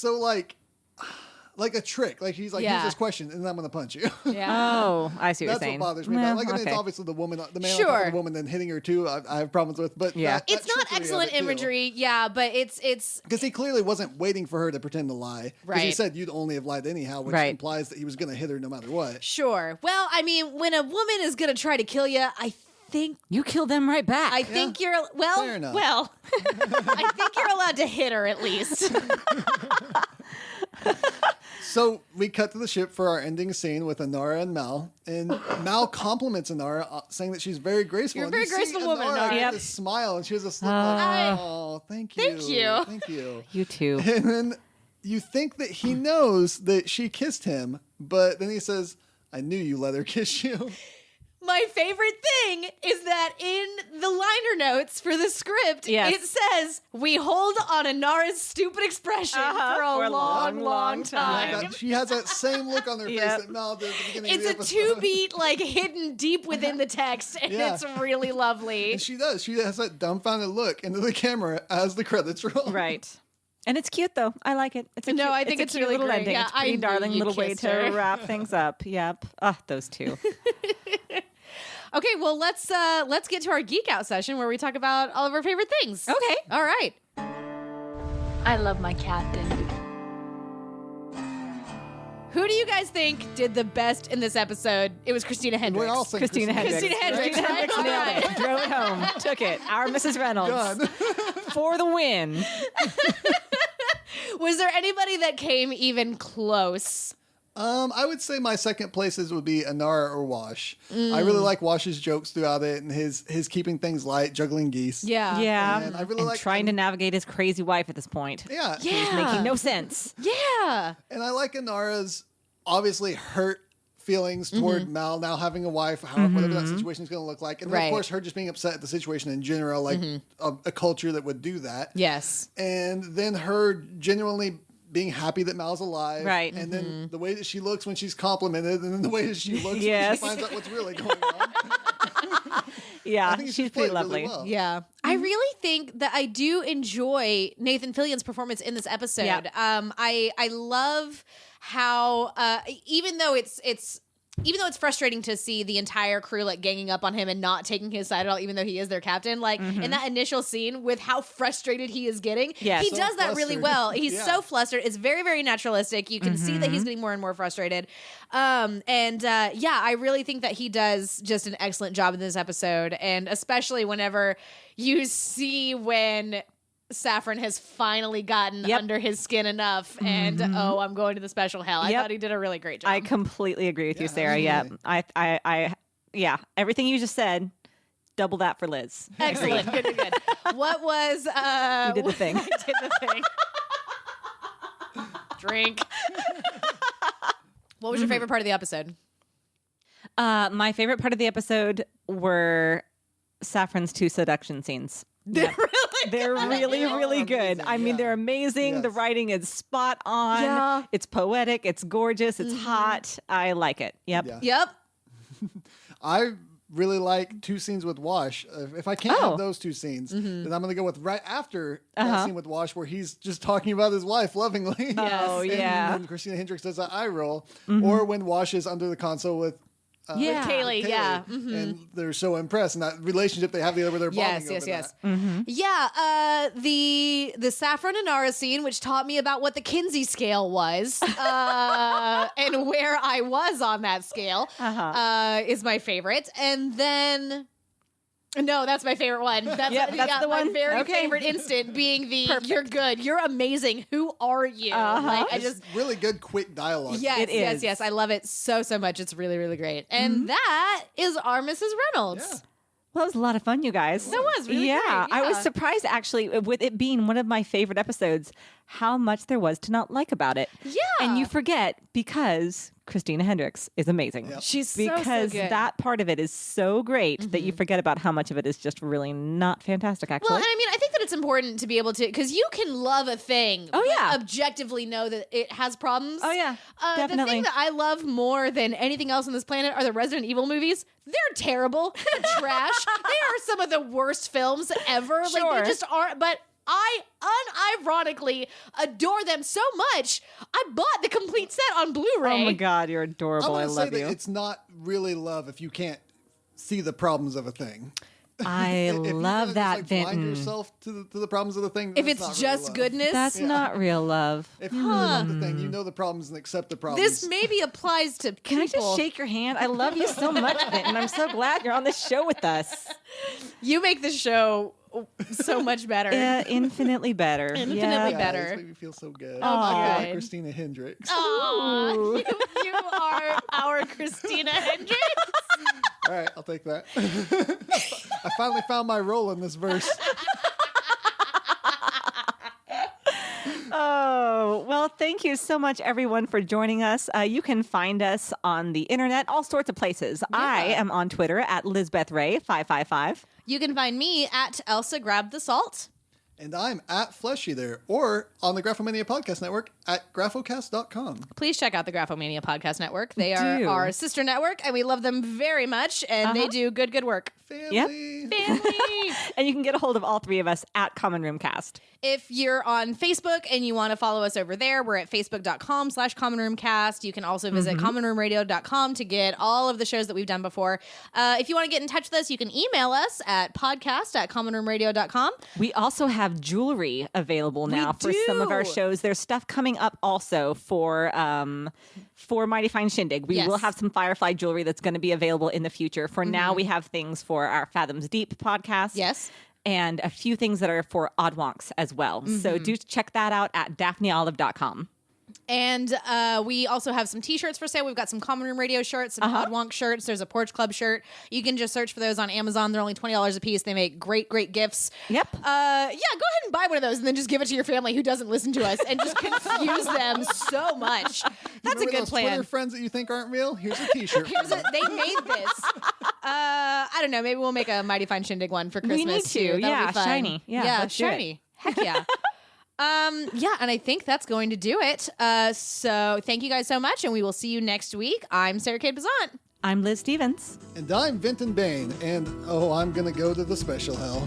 a trick. Like he's like, here's this question, and then I'm going to punch you. Yeah. Oh, I see what you're saying. That's what bothers me. Well, I mean, it's obviously the man on top of the woman then hitting her too. I have problems with, but it's not excellent imagery. Yeah, but it's because he clearly wasn't waiting for her to pretend to lie. Because he said you'd only have lied anyhow, which implies that he was going to hit her no matter what. Sure. Well, I mean, when a woman is going to try to kill you, I think you kill them right back. I think you're fair enough. Well. I think you're allowed to hit her at least. So we cut to the ship for our ending scene with Inara and Mal, and Mal compliments Inara, saying that she's very graceful. You're a very graceful woman, Inara. Inara. Get this smile, and she has a slip like, "Oh, thank you, thank you." You too. And then you think that he knows that she kissed him, but then he says, "I knew you let her kiss you." My favorite thing is that in the liner notes for the script, it says, "We hold on Inara's stupid expression for a long time." Yeah, she has that same look on her face that Mal did at the beginning of the episode. It's a two-beat, hidden deep within the text, and it's really lovely. And she does. She has that dumbfounded look into the camera as the credits roll. Right. And it's cute, though. I like it. I think it's a cute really little great. ending. Yeah, it's a pretty darling little way to wrap things up. Yep. Those two. Okay, well, let's get to our geek out session where we talk about all of our favorite things. Okay. All right. I love my captain. Who do you guys think did the best in this episode? It was Christina Hendricks. We all think Christina Hendricks. Christina Hendricks, right? Hendricks nailed it. Drove it home. Took it. Our Mrs. Reynolds. Done. For the win. Was there anybody that came even close? I would say my second places would be Inara or Wash. I really like Wash's jokes throughout it and his keeping things light, juggling geese. Yeah. Yeah. And I really like trying to navigate his crazy wife at this point. Yeah. It's making no sense. Yeah. And I like Inara's obviously hurt feelings toward Mal now having a wife, whatever that situation is going to look like. And then, of course, her just being upset at the situation in general, like a culture that would do that. Yes. And then her genuinely being happy that Mal's alive. Right. And then the way that she looks when she's complimented, and then the way that she looks when she finds out what's really going on. Yeah, I think she's pretty lovely. Really well. Yeah. I really think that I do enjoy Nathan Fillion's performance in this episode. Yeah. I love how even though it's frustrating to see the entire crew ganging up on him and not taking his side at all, even though he is their captain, in that initial scene with how frustrated he is getting, he does that really well. He's so flustered. It's very, very naturalistic. You can see that he's getting more and more frustrated. I really think that he does just an excellent job in this episode. And especially whenever you see when Saffron has finally gotten under his skin enough, and I'm going to the special hell. I thought he did a really great job. I completely agree with you, Sarah. Yeah, everything you just said. Double that for Liz. Excellent, good. What was you did the thing? I did the thing. Drink. What was your favorite part of the episode? My favorite part of the episode were Saffron's 2 seduction scenes. They're really good. I mean, they're amazing. Yes. The writing is spot on. Yeah. It's poetic. It's gorgeous. It's hot. I like it. Yep. Yeah. Yep. I really like two scenes with Wash. If I can't have those two scenes, then I'm going to go with right after that scene with Wash where he's just talking about his wife lovingly. Oh, yeah. And Christina Hendricks does that eye roll. Or when Wash is under the console with Kaylee, yeah. And they're so impressed. And that relationship they have together, they're bonding over that. Yeah, the Saffron and Nara scene, which taught me about what the Kinsey scale was and where I was on that scale, is my favorite. And then... No, that's my favorite one. That's the one. My very favorite instant being the Perfect. You're good, you're amazing, who are you? Like, I just really good quick dialogue. Yes. I love it so much. It's really, really great. And that is our Mrs. Reynolds. Yeah. Well, it was a lot of fun, you guys. That was really great. Yeah. I was surprised, actually, with it being one of my favorite episodes, how much there was to not like about it. Yeah. And you forget because Christina Hendricks is amazing. Yep. She's because so good. That part of it is so great that you forget about how much of it is just really not fantastic, actually. Well, and I mean, I think that it's important to be able to, because you can love a thing, but objectively know that it has problems. Oh, yeah. Definitely. The thing that I love more than anything else on this planet are the Resident Evil movies. They're terrible. They're trash. They are some of the worst films ever. Sure. Like, they just aren't, but I unironically adore them so much. I bought the complete set on Blu-ray. Oh my God, you're adorable. I love you. It's not really love if you can't see the problems of a thing. I love that, Vinton. Blind yourself to the problems of the thing. If it's just really goodness, that's not real love. If you really love the thing, you know the problems and accept the problems. This maybe applies to Can I just shake your hand? I love you so much, Vinton. I'm so glad you're on this show with us. You make this show so much better. Infinitely better. Infinitely better. This made me feel so good. Oh, my God. Christina Hendricks. Aww, you are our Christina Hendricks. All right, I'll take that. I finally found my role in this verse. Oh, well, thank you so much, everyone, for joining us. You can find us on the internet, all sorts of places. Yeah. I am on Twitter at LizbethRay555. You can find me at Elsa Grab the Salt. And I'm at Fleshy there, or on the Graphomania Podcast Network at graphocast.com. Please check out the Graphomania Podcast Network. They are our sister network, and we love them very much, and they do good work. Family. And you can get a hold of all three of us at Common Room Cast. If you're on Facebook and you want to follow us over there, we're at facebook.com/commonroomcast. You can also visit commonroomradio.com to get all of the shows that we've done before. If you want to get in touch with us, you can email us at podcast@commonroomradio.com. We also have jewelry available now for some of our shows. There's stuff coming up also for Mighty Fine Shindig. We will have some Firefly jewelry that's going to be available in the future. For now, we have things for our Fathoms Deep podcast. Yes. And a few things that are for Odd Wonks as well. So do check that out at daphneolive.com. And we also have some t-shirts for sale. We've got some Common Room Radio shirts, some Odd Wonk shirts. There's a Porch Club shirt. You can just search for those on Amazon. They're only $20 a piece. They make great gifts. Yep. Go ahead and buy one of those and then just give it to your family who doesn't listen to us and just confuse them so much. That's a good those plan. Twitter friends that you think aren't real? Here's a t-shirt. They made this. I don't know. Maybe we'll make a Mighty Fine Shindig one for Christmas. We need to. That'll be fun. Shiny. Yeah, shiny. Heck yeah. And I think that's going to do it. So thank you guys so much, and we will see you next week. I'm Sarah Kate Bazant. I'm Liz Stevens. And I'm Vinton Bain. And, I'm going to go to the special hell.